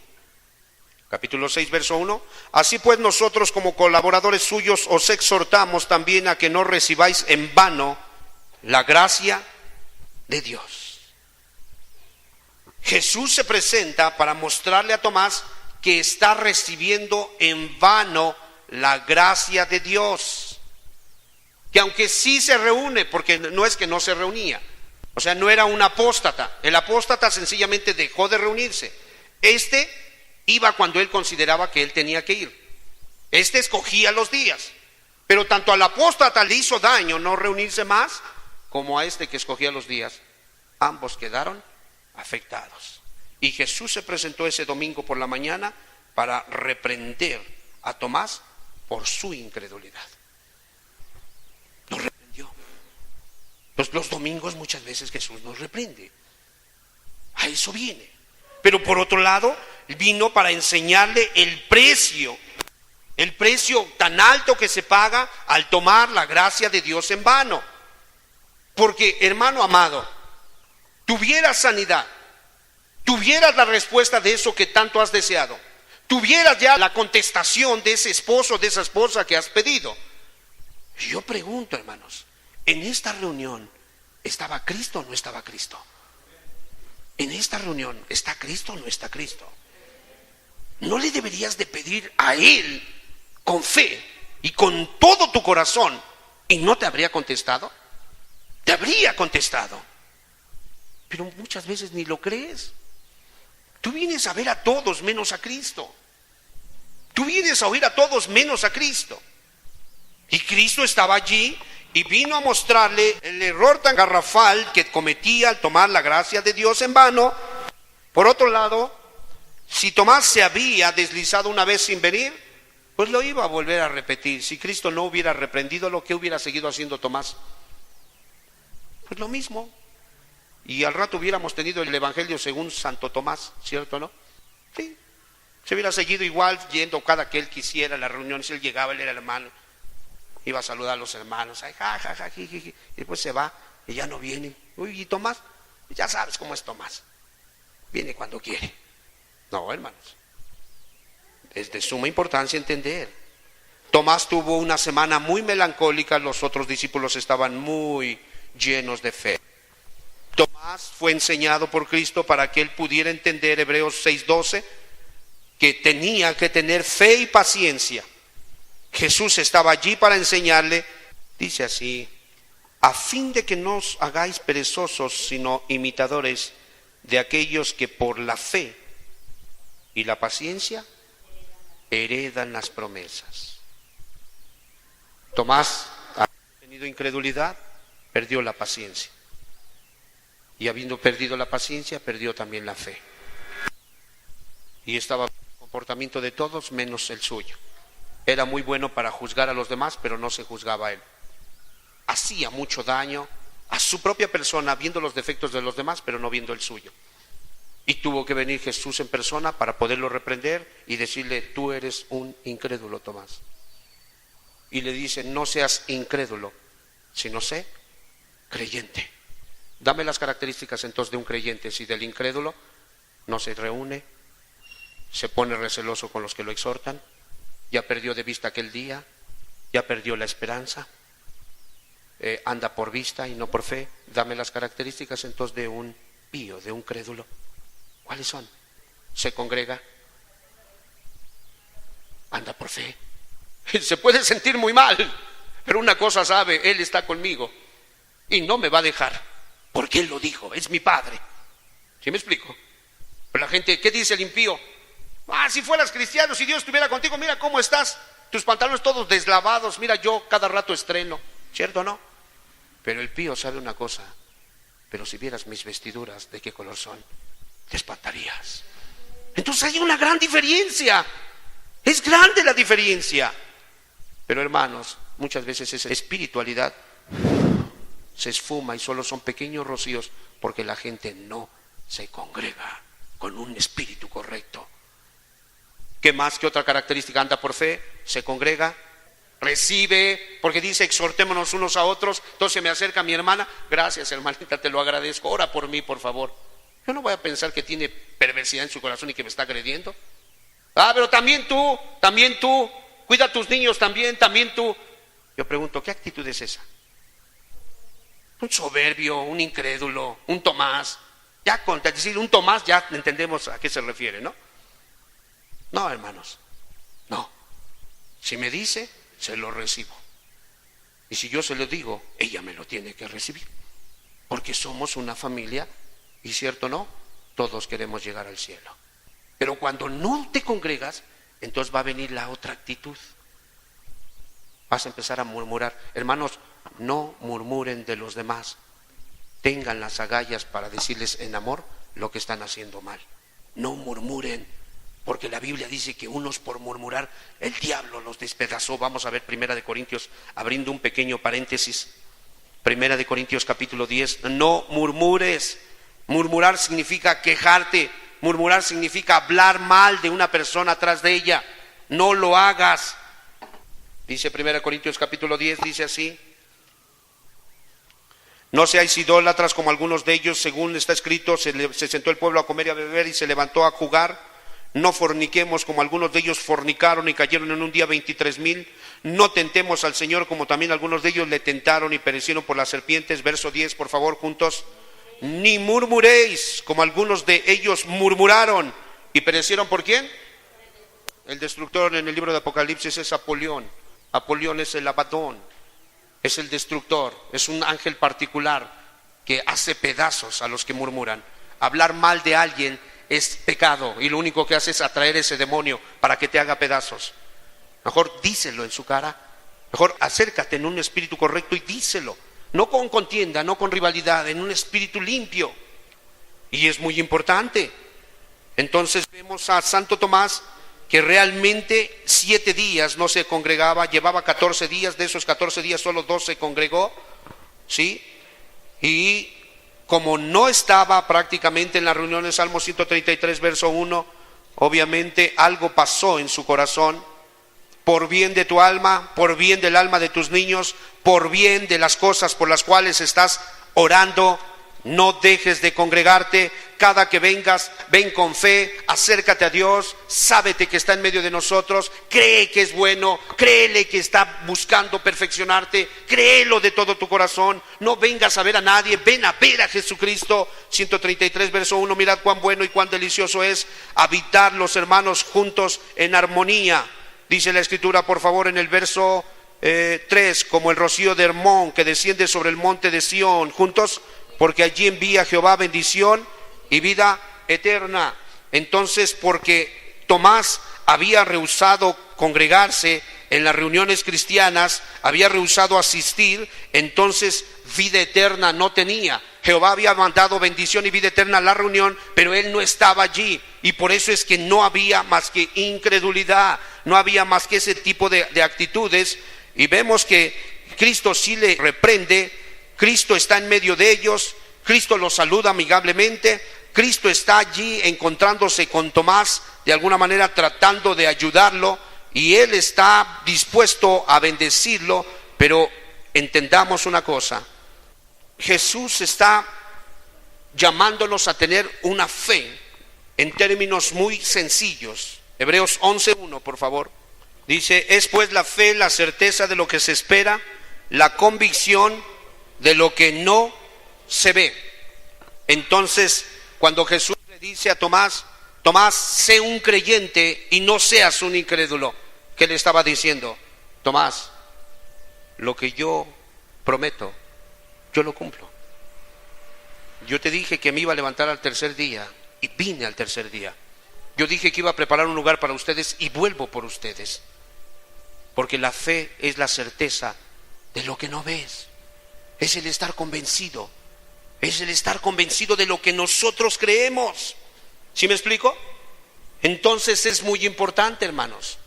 capítulo 6, verso 1. Así pues nosotros como colaboradores suyos os exhortamos también a que no recibáis en vano la gracia de Dios. Jesús se presenta para mostrarle a Tomás que está recibiendo en vano la gracia de Dios. Que aunque sí se reúne, porque no es que no se reunía, o sea, no era un apóstata. El apóstata sencillamente dejó de reunirse. Este iba cuando él consideraba que él tenía que ir. Este escogía los días. Pero tanto al apóstata le hizo daño no reunirse más, como a este que escogía los días. Ambos quedaron afectados. Y Jesús se presentó ese domingo por la mañana para reprender a Tomás por su incredulidad. Lo reprendió. Los domingos muchas veces Jesús nos reprende. A eso viene. Pero por otro lado, vino para enseñarle el precio tan alto que se paga al tomar la gracia de Dios en vano. Porque, hermano amado, tuvieras sanidad, tuvieras la respuesta de eso que tanto has deseado, tuvieras ya la contestación de ese esposo, de esa esposa que has pedido. Yo pregunto, hermanos, en esta reunión, ¿estaba Cristo o no estaba Cristo? En esta reunión, ¿está Cristo o no está Cristo? ¿No le deberías de pedir a Él con fe y con todo tu corazón y no te habría contestado? Te habría contestado. Pero muchas veces ni lo crees. Tú vienes a ver a todos menos a Cristo. Tú vienes a oír a todos menos a Cristo. Y Cristo estaba allí y vino a mostrarle el error tan garrafal que cometía al tomar la gracia de Dios en vano. Por otro lado, si Tomás se había deslizado una vez sin venir, pues lo iba a volver a repetir. Si Cristo no hubiera reprendido, ¿lo que hubiera seguido haciendo Tomás? Pues lo mismo. Y al rato hubiéramos tenido el Evangelio según Santo Tomás, ¿cierto, no? Sí. Se hubiera seguido igual yendo cada que él quisiera a las reuniones. Él llegaba, él era hermano, iba a saludar a los hermanos, ay, ja, ja, ja, y después se va y ya no viene. Uy, ¿y Tomás? Ya sabes cómo es Tomás, viene cuando quiere. No, hermanos, es de suma importancia entender. Tomás tuvo una semana muy melancólica, los otros discípulos estaban muy llenos de fe. Tomás fue enseñado por Cristo para que él pudiera entender Hebreos 6:12, que tenía que tener fe y paciencia. Jesús estaba allí para enseñarle, dice así: a fin de que no os hagáis perezosos, sino imitadores de aquellos que por la fe y la paciencia heredan las promesas. Tomás, habiendo tenido incredulidad, perdió la paciencia. Y habiendo perdido la paciencia, perdió también la fe. Y estaba en el comportamiento de todos menos el suyo. Era muy bueno para juzgar a los demás, pero no se juzgaba a él. Hacía mucho daño a su propia persona viendo los defectos de los demás, pero no viendo el suyo. Y tuvo que venir Jesús en persona para poderlo reprender y decirle: tú eres un incrédulo, Tomás. Y le dice: no seas incrédulo, sino sé creyente. Dame las características entonces de un creyente. Si del incrédulo: no se reúne, se pone receloso con los que lo exhortan, ya perdió de vista aquel día, ya perdió la esperanza, anda por vista y no por fe. Dame las características entonces de un pío, de un crédulo. ¿Cuáles son? Se congrega, anda por fe. Se puede sentir muy mal, pero una cosa sabe: Él está conmigo y no me va a dejar, porque Él lo dijo, es mi Padre. ¿Sí me explico? Pero la gente, ¿qué dice el impío? Si fueras cristiano, si Dios estuviera contigo, mira cómo estás, tus pantalones todos deslavados, mira, yo cada rato estreno, ¿cierto o no? Pero el pío sabe una cosa: pero si vieras mis vestiduras, ¿de qué color son? Te espantarías. Entonces hay una gran diferencia, es grande la diferencia. Pero hermanos, muchas veces esa espiritualidad se esfuma y solo son pequeños rocíos porque la gente no se congrega con un espíritu correcto. ¿Qué más que otra característica? Anda por fe, se congrega, recibe, porque dice: exhortémonos unos a otros. Entonces me acerca mi hermana: gracias, hermanita, te lo agradezco, ora por mí, por favor. Yo no voy a pensar que tiene perversidad en su corazón y que me está agrediendo. Pero también tú, cuida a tus niños también tú. Yo pregunto, ¿qué actitud es esa? Un soberbio, un incrédulo, un Tomás. Ya con decir un Tomás ya entendemos a qué se refiere, ¿no? No, hermanos, no. Si me dice, se lo recibo. Y si yo se lo digo, ella me lo tiene que recibir. Porque somos una familia, y cierto no, todos queremos llegar al cielo. Pero cuando no te congregas, entonces va a venir la otra actitud. Vas a empezar a murmurar. Hermanos, no murmuren de los demás. Tengan las agallas para decirles en amor lo que están haciendo mal. No murmuren, porque la Biblia dice que unos por murmurar el diablo los despedazó. Vamos a ver 1 Corintios, abriendo un pequeño paréntesis. 1 Corintios capítulo 10. No murmures. Murmurar significa quejarte. Murmurar significa hablar mal de una persona atrás de ella. No lo hagas. Dice 1 Corintios capítulo 10, dice así: no seáis idólatras como algunos de ellos, según está escrito, se sentó el pueblo a comer y a beber y se levantó a jugar. No forniquemos como algunos de ellos fornicaron y cayeron en un día 23,000. No tentemos al Señor como también algunos de ellos le tentaron y perecieron por las serpientes. Verso 10, por favor, juntos. Ni murmuréis como algunos de ellos murmuraron y perecieron. ¿Por quién? El destructor en el libro de Apocalipsis es Apolión. Apolión es el Abadón, es el destructor, es un ángel particular que hace pedazos a los que murmuran. Hablar mal de alguien es pecado y lo único que hace es atraer ese demonio para que te haga pedazos. Mejor díselo en su cara, mejor acércate en un espíritu correcto y díselo, no con contienda, no con rivalidad, en un espíritu limpio. Y es muy importante. Entonces vemos a Santo Tomás, que realmente 7 días no se congregaba, llevaba 14 días, de esos 14 días solo 2 se congregó, ¿sí? Y como no estaba prácticamente en la reunión de Salmo 133, verso 1, obviamente algo pasó en su corazón, por bien de tu alma, por bien del alma de tus niños, por bien de las cosas por las cuales estás orando. No dejes de congregarte. Cada que vengas, ven con fe, acércate a Dios, sábete que está en medio de nosotros, cree que es bueno, créele que está buscando perfeccionarte, créelo de todo tu corazón. No vengas a ver a nadie, ven a ver a Jesucristo. 133 verso 1, mirad cuán bueno y cuán delicioso es habitar los hermanos juntos en armonía. Dice la Escritura, por favor, en el verso 3, como el rocío de Hermón que desciende sobre el monte de Sión, juntos, porque allí envía Jehová bendición y vida eterna. Entonces, porque Tomás había rehusado congregarse en las reuniones cristianas, había rehusado asistir, entonces vida eterna no tenía. Jehová había mandado bendición y vida eterna a la reunión, pero él no estaba allí, y por eso es que no había más que incredulidad, no había más que ese tipo de actitudes. Y vemos que Cristo sí le reprende, Cristo está en medio de ellos, Cristo los saluda amigablemente, Cristo está allí encontrándose con Tomás, de alguna manera tratando de ayudarlo, y él está dispuesto a bendecirlo. Pero entendamos una cosa, Jesús está llamándonos a tener una fe en términos muy sencillos. Hebreos 11:1, por favor. Dice, es pues la fe la certeza de lo que se espera, la convicción de lo que no se ve. Entonces, cuando Jesús le dice a Tomás, Tomás, sé un creyente y no seas un incrédulo, ¿qué le estaba diciendo? Tomás, lo que yo prometo, yo lo cumplo. Yo te dije que me iba a levantar al tercer día y vine al tercer día. Yo dije que iba a preparar un lugar para ustedes y vuelvo por ustedes. Porque la fe es la certeza de lo que no ves. Es el estar convencido. Es el estar convencido de lo que nosotros creemos. ¿Sí me explico? Entonces es muy importante, hermanos.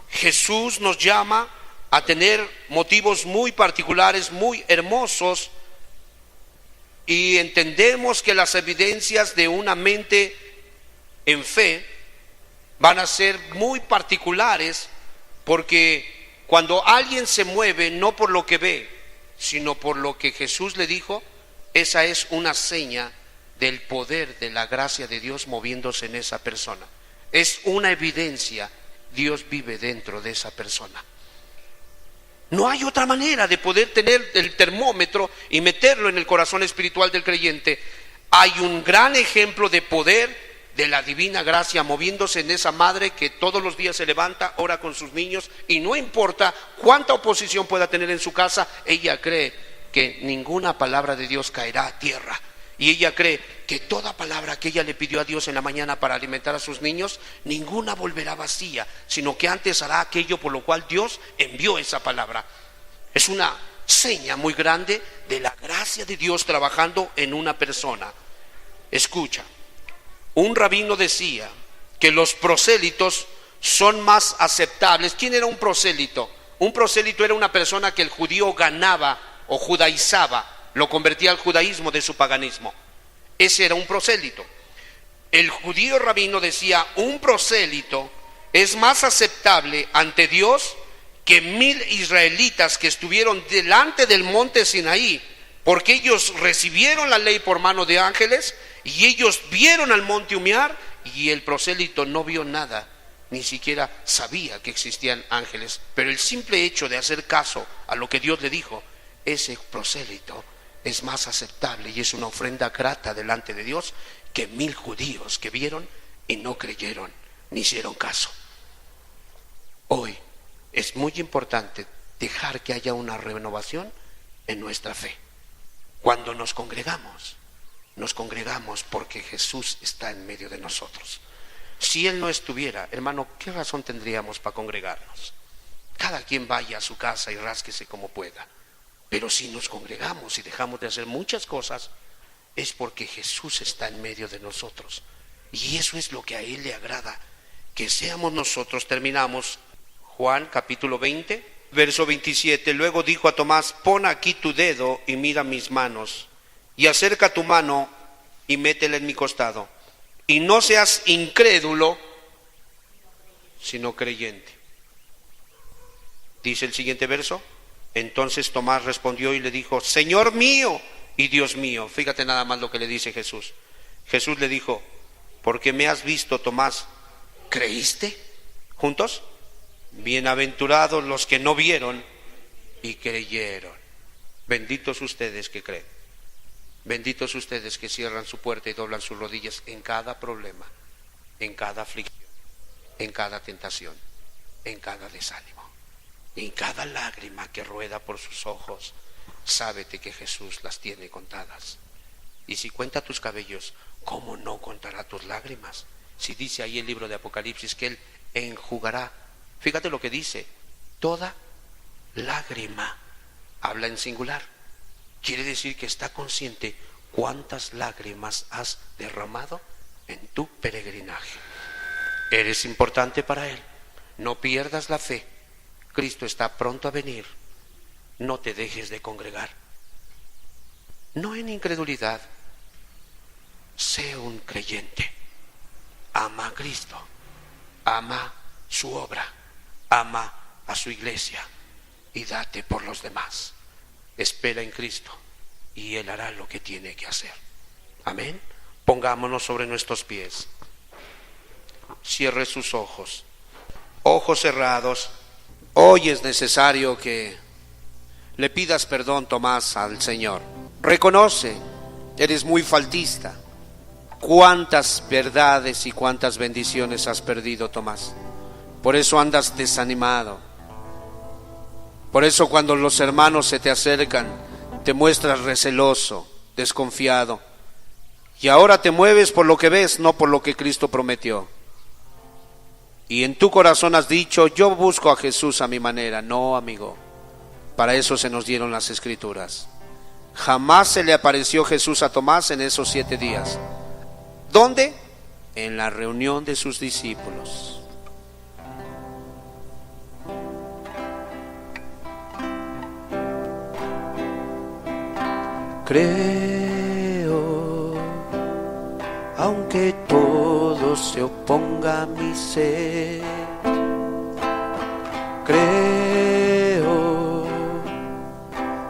Jesús nos llama a tener motivos muy particulares, muy hermosos, y entendemos que las evidencias de una mente en fe van a ser muy particulares, porque cuando alguien se mueve no por lo que ve, sino por lo que Jesús le dijo, esa es una seña del poder de la gracia de Dios moviéndose en esa persona. Es una evidencia, Dios vive dentro de esa persona. No hay otra manera de poder tener el termómetro y meterlo en el corazón espiritual del creyente. Hay un gran ejemplo de poder de la divina gracia moviéndose en esa madre que todos los días se levanta, ora con sus niños, y no importa cuánta oposición pueda tener en su casa, ella cree que ninguna palabra de Dios caerá a tierra, Y ella cree que toda palabra que ella le pidió a Dios en la mañana para alimentar a sus niños, ninguna volverá vacía, sino que antes hará aquello por lo cual Dios envió esa palabra. Es una seña muy grande de la gracia de Dios trabajando en una persona. Escucha, un rabino decía que los prosélitos son más aceptables. ¿Quién era un prosélito? Un prosélito era una persona que el judío ganaba o judaizaba, lo convertía al judaísmo de su paganismo. Ese era un prosélito. El judío rabino decía, un prosélito es más aceptable ante Dios que 1000 israelitas que estuvieron delante del monte Sinaí, porque ellos recibieron la ley por mano de ángeles y ellos vieron al monte humear, y el prosélito no vio nada, ni siquiera sabía que existían ángeles. Pero el simple hecho de hacer caso a lo que Dios le dijo, ese prosélito es más aceptable y es una ofrenda grata delante de Dios que 1000 judíos que vieron y no creyeron ni hicieron caso. Hoy es muy importante dejar que haya una renovación en nuestra fe. Cuando nos congregamos porque Jesús está en medio de nosotros. Si Él no estuviera, hermano, ¿qué razón tendríamos para congregarnos? Cada quien vaya a su casa y rásquese como pueda. Pero si nos congregamos y dejamos de hacer muchas cosas, es porque Jesús está en medio de nosotros. Y eso es lo que a Él le agrada, que seamos nosotros. Terminamos Juan capítulo 20, verso 27. Luego dijo a Tomás, pon aquí tu dedo y mira mis manos, y acerca tu mano y métela en mi costado. Y no seas incrédulo, sino creyente. Dice el siguiente verso. Entonces Tomás respondió y le dijo, Señor mío y Dios mío. Fíjate nada más lo que le dice Jesús. Jesús le dijo, porque me has visto, Tomás, ¿creíste? ¿Juntos? Bienaventurados los que no vieron y creyeron. Benditos ustedes que creen. Benditos ustedes que cierran su puerta y doblan sus rodillas en cada problema, en cada aflicción, en cada tentación, en cada desánimo, en cada lágrima que rueda por sus ojos. Sábete que Jesús las tiene contadas. Y si cuenta tus cabellos, ¿cómo no contará tus lágrimas? Si dice ahí el libro de Apocalipsis que Él enjugará, fíjate lo que dice, toda lágrima. Habla en singular. Quiere decir que está consciente cuántas lágrimas has derramado en tu peregrinaje. Eres importante para Él. No pierdas la fe. Cristo está pronto a venir. No te dejes de congregar. No en incredulidad. Sé un creyente. Ama a Cristo. Ama su obra. Ama a su iglesia. Y date por los demás. Espera en Cristo y Él hará lo que tiene que hacer. Amén. Pongámonos sobre nuestros pies. Cierre sus ojos. Ojos cerrados. Hoy es necesario que le pidas perdón, Tomás, al Señor. Reconoce, eres muy faltista. Cuántas verdades y cuántas bendiciones has perdido, Tomás. Por eso andas desanimado. Por eso cuando los hermanos se te acercan, te muestras receloso, desconfiado. Y ahora te mueves por lo que ves, no por lo que Cristo prometió. Y en tu corazón has dicho, yo busco a Jesús a mi manera. No, amigo, para eso se nos dieron las Escrituras. Jamás se le apareció Jesús a Tomás en esos 7 días. ¿Dónde? En la reunión de sus discípulos. Creo, aunque todo se oponga a mi ser. Creo,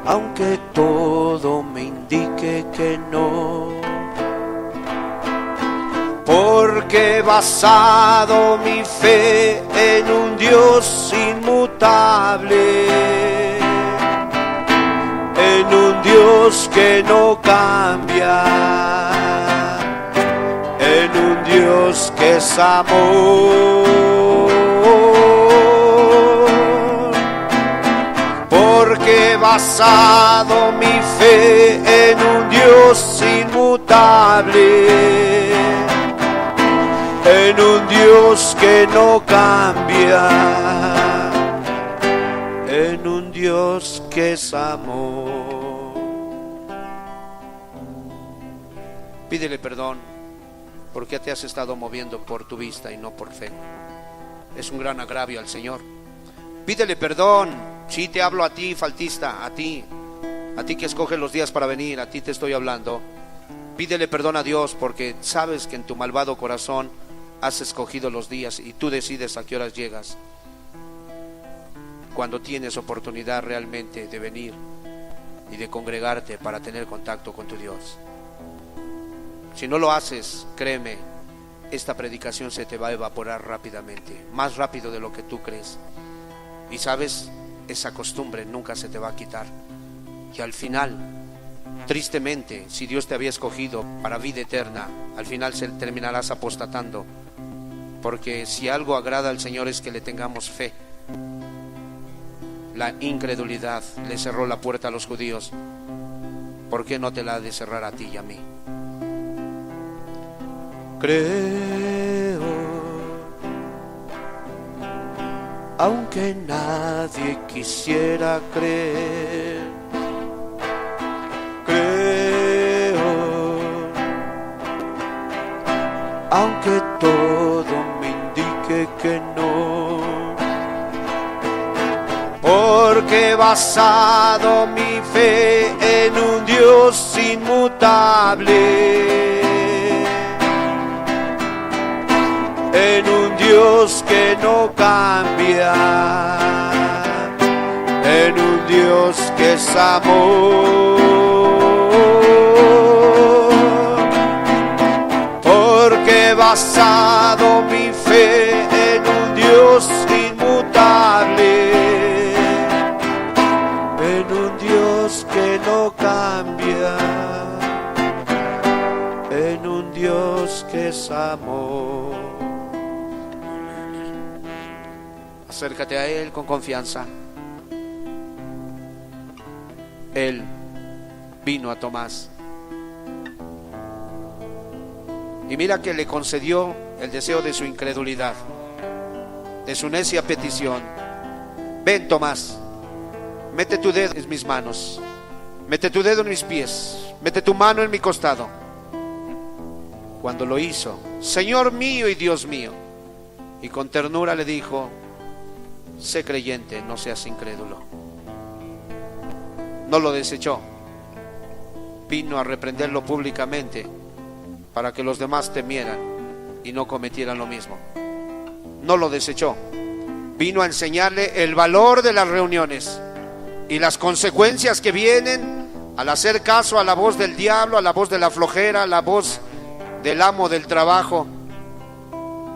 aunque todo me indique que no. Porque he basado mi fe en un Dios inmutable, en un Dios que no cambia, en un Dios que es amor. Porque he basado mi fe en un Dios inmutable, inmutable, en un Dios que no cambia, en un Dios que es amor. Pídele perdón porque te has estado moviendo por tu vista y no por fe. Es un gran agravio al Señor. Pídele perdón. Sí, te hablo a ti, faltista, a ti que escoges los días para venir, a ti te estoy hablando. Pídele perdón a Dios porque sabes que en tu malvado corazón has escogido los días y tú decides a qué horas llegas, cuando tienes oportunidad realmente de venir y de congregarte para tener contacto con tu Dios. Si no lo haces, créeme, esta predicación se te va a evaporar rápidamente, más rápido de lo que tú crees. Y sabes, esa costumbre nunca se te va a quitar. Y al final, tristemente, si Dios te había escogido para vida eterna, al final terminarás apostatando. Porque si algo agrada al Señor es que le tengamos fe. La incredulidad le cerró la puerta a los judíos. ¿Por qué no te la ha de cerrar a ti y a mí? Creo, aunque nadie quisiera creer. Creo, aunque todo me indique que no. Porque he basado mi fe en un Dios inmutable, en un Dios que no cambia, en un Dios que es amor. Porque he basado mi fe en un Dios inmutable, en un Dios que no cambia, en un Dios que es amor. Acércate a Él con confianza. Él vino a Tomás y mira que le concedió el deseo de su incredulidad, de su necia petición. Ven, Tomás, mete tu dedo en mis manos, mete tu dedo en mis pies, mete tu mano en mi costado. Cuando lo hizo, Señor mío y Dios mío, y con ternura le dijo: sé creyente, no seas incrédulo. No lo desechó, vino a reprenderlo públicamente para que los demás temieran y no cometieran lo mismo. No lo desechó, vino a enseñarle el valor de las reuniones y las consecuencias que vienen al hacer caso a la voz del diablo, a la voz de la flojera, a la voz del amo del trabajo.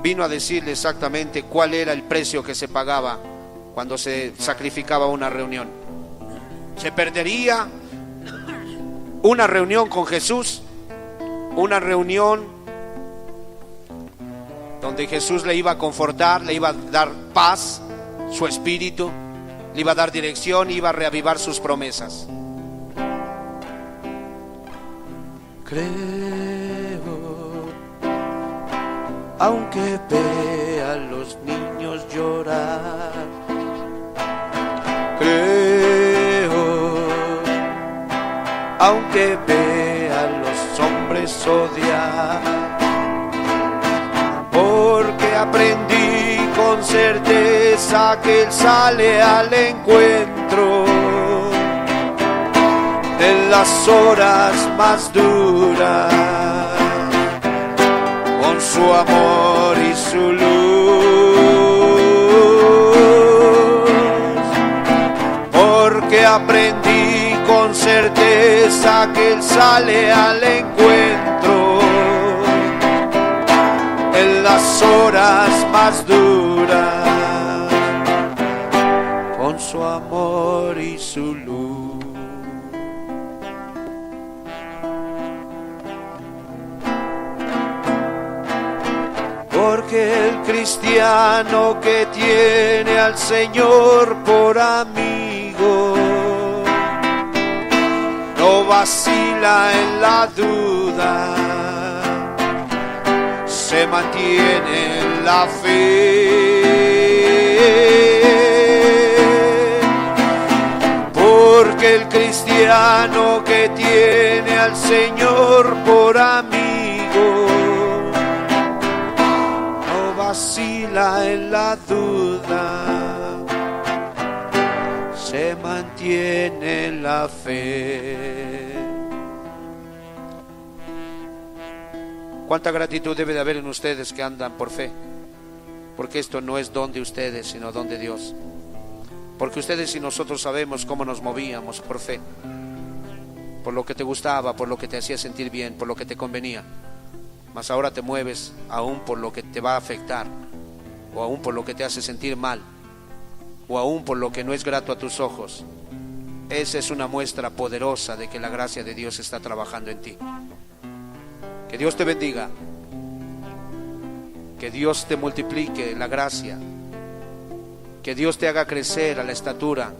Vino a decirle exactamente cuál era el precio que se pagaba cuando se sacrificaba una reunión. Se perdería una reunión con Jesús, una reunión donde Jesús le iba a confortar, le iba a dar paz, su espíritu, le iba a dar dirección, iba a reavivar sus promesas. Creo, aunque vea a los niños llorar. Creo, aunque vea a los hombres odiar. Porque aprendí con certeza que Él sale al encuentro en las horas más duras, con su amor y su luz. Porque aprendí con certeza que Él sale al encuentro en las horas más duras, con su amor y su luz. Porque el cristiano que tiene al Señor por amigo no vacila vacila en la duda, se mantiene en la fe, porque el cristiano que tiene al Señor por amigo no vacila en la duda, se mantiene en la fe. ¿Cuánta gratitud debe de haber en ustedes que andan por fe? Porque esto no es don de ustedes, sino don de Dios. Porque ustedes y nosotros sabemos cómo nos movíamos por fe, por lo que te gustaba, por lo que te hacía sentir bien, por lo que te convenía. Mas ahora te mueves aún por lo que te va a afectar, o aún por lo que te hace sentir mal, o aún por lo que no es grato a tus ojos. Esa es una muestra poderosa de que la gracia de Dios está trabajando en ti. Que Dios te bendiga, que Dios te multiplique la gracia, que Dios te haga crecer a la estatura,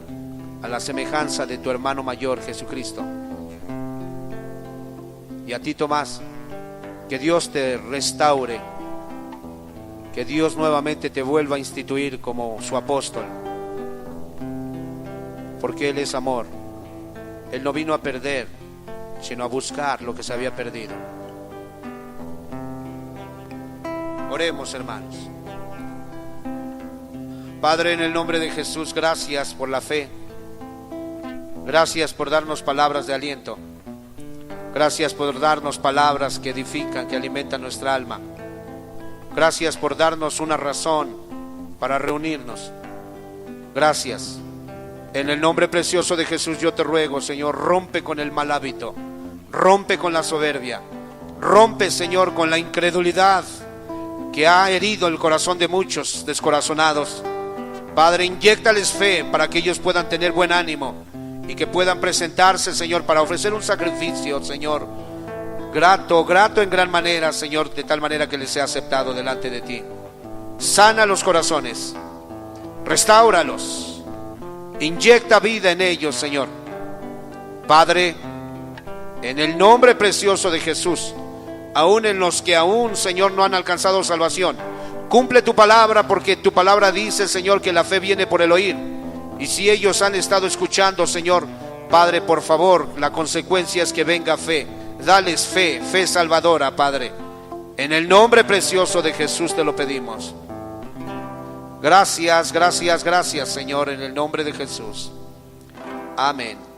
a la semejanza de tu hermano mayor Jesucristo. Y a ti, Tomás, que Dios te restaure, que Dios nuevamente te vuelva a instituir como su apóstol, porque Él es amor. Él no vino a perder, sino a buscar lo que se había perdido. Oremos, hermanos. Padre, en el nombre de Jesús, gracias por la fe. Gracias por darnos palabras de aliento. Gracias por darnos palabras que edifican, que alimentan nuestra alma. Gracias por darnos una razón para reunirnos. Gracias. En el nombre precioso de Jesús yo te ruego, Señor, rompe con el mal hábito, rompe con la soberbia, rompe, Señor, con la incredulidad que ha herido el corazón de muchos descorazonados. Padre, inyéctales fe para que ellos puedan tener buen ánimo y que puedan presentarse, Señor, para ofrecer un sacrificio, Señor, grato en gran manera, Señor, de tal manera que les sea aceptado delante de ti. Sana los corazones, restáuralos, inyecta vida en ellos, Señor. Padre, en el nombre precioso de Jesús, aún en los que aún, Señor, no han alcanzado salvación, cumple tu palabra, porque tu palabra dice, Señor, que la fe viene por el oír. Y si ellos han estado escuchando, Señor, Padre, por favor, la consecuencia es que venga fe. Dales fe, fe salvadora, Padre. En el nombre precioso de Jesús te lo pedimos. Gracias, gracias, gracias, Señor, en el nombre de Jesús. Amén.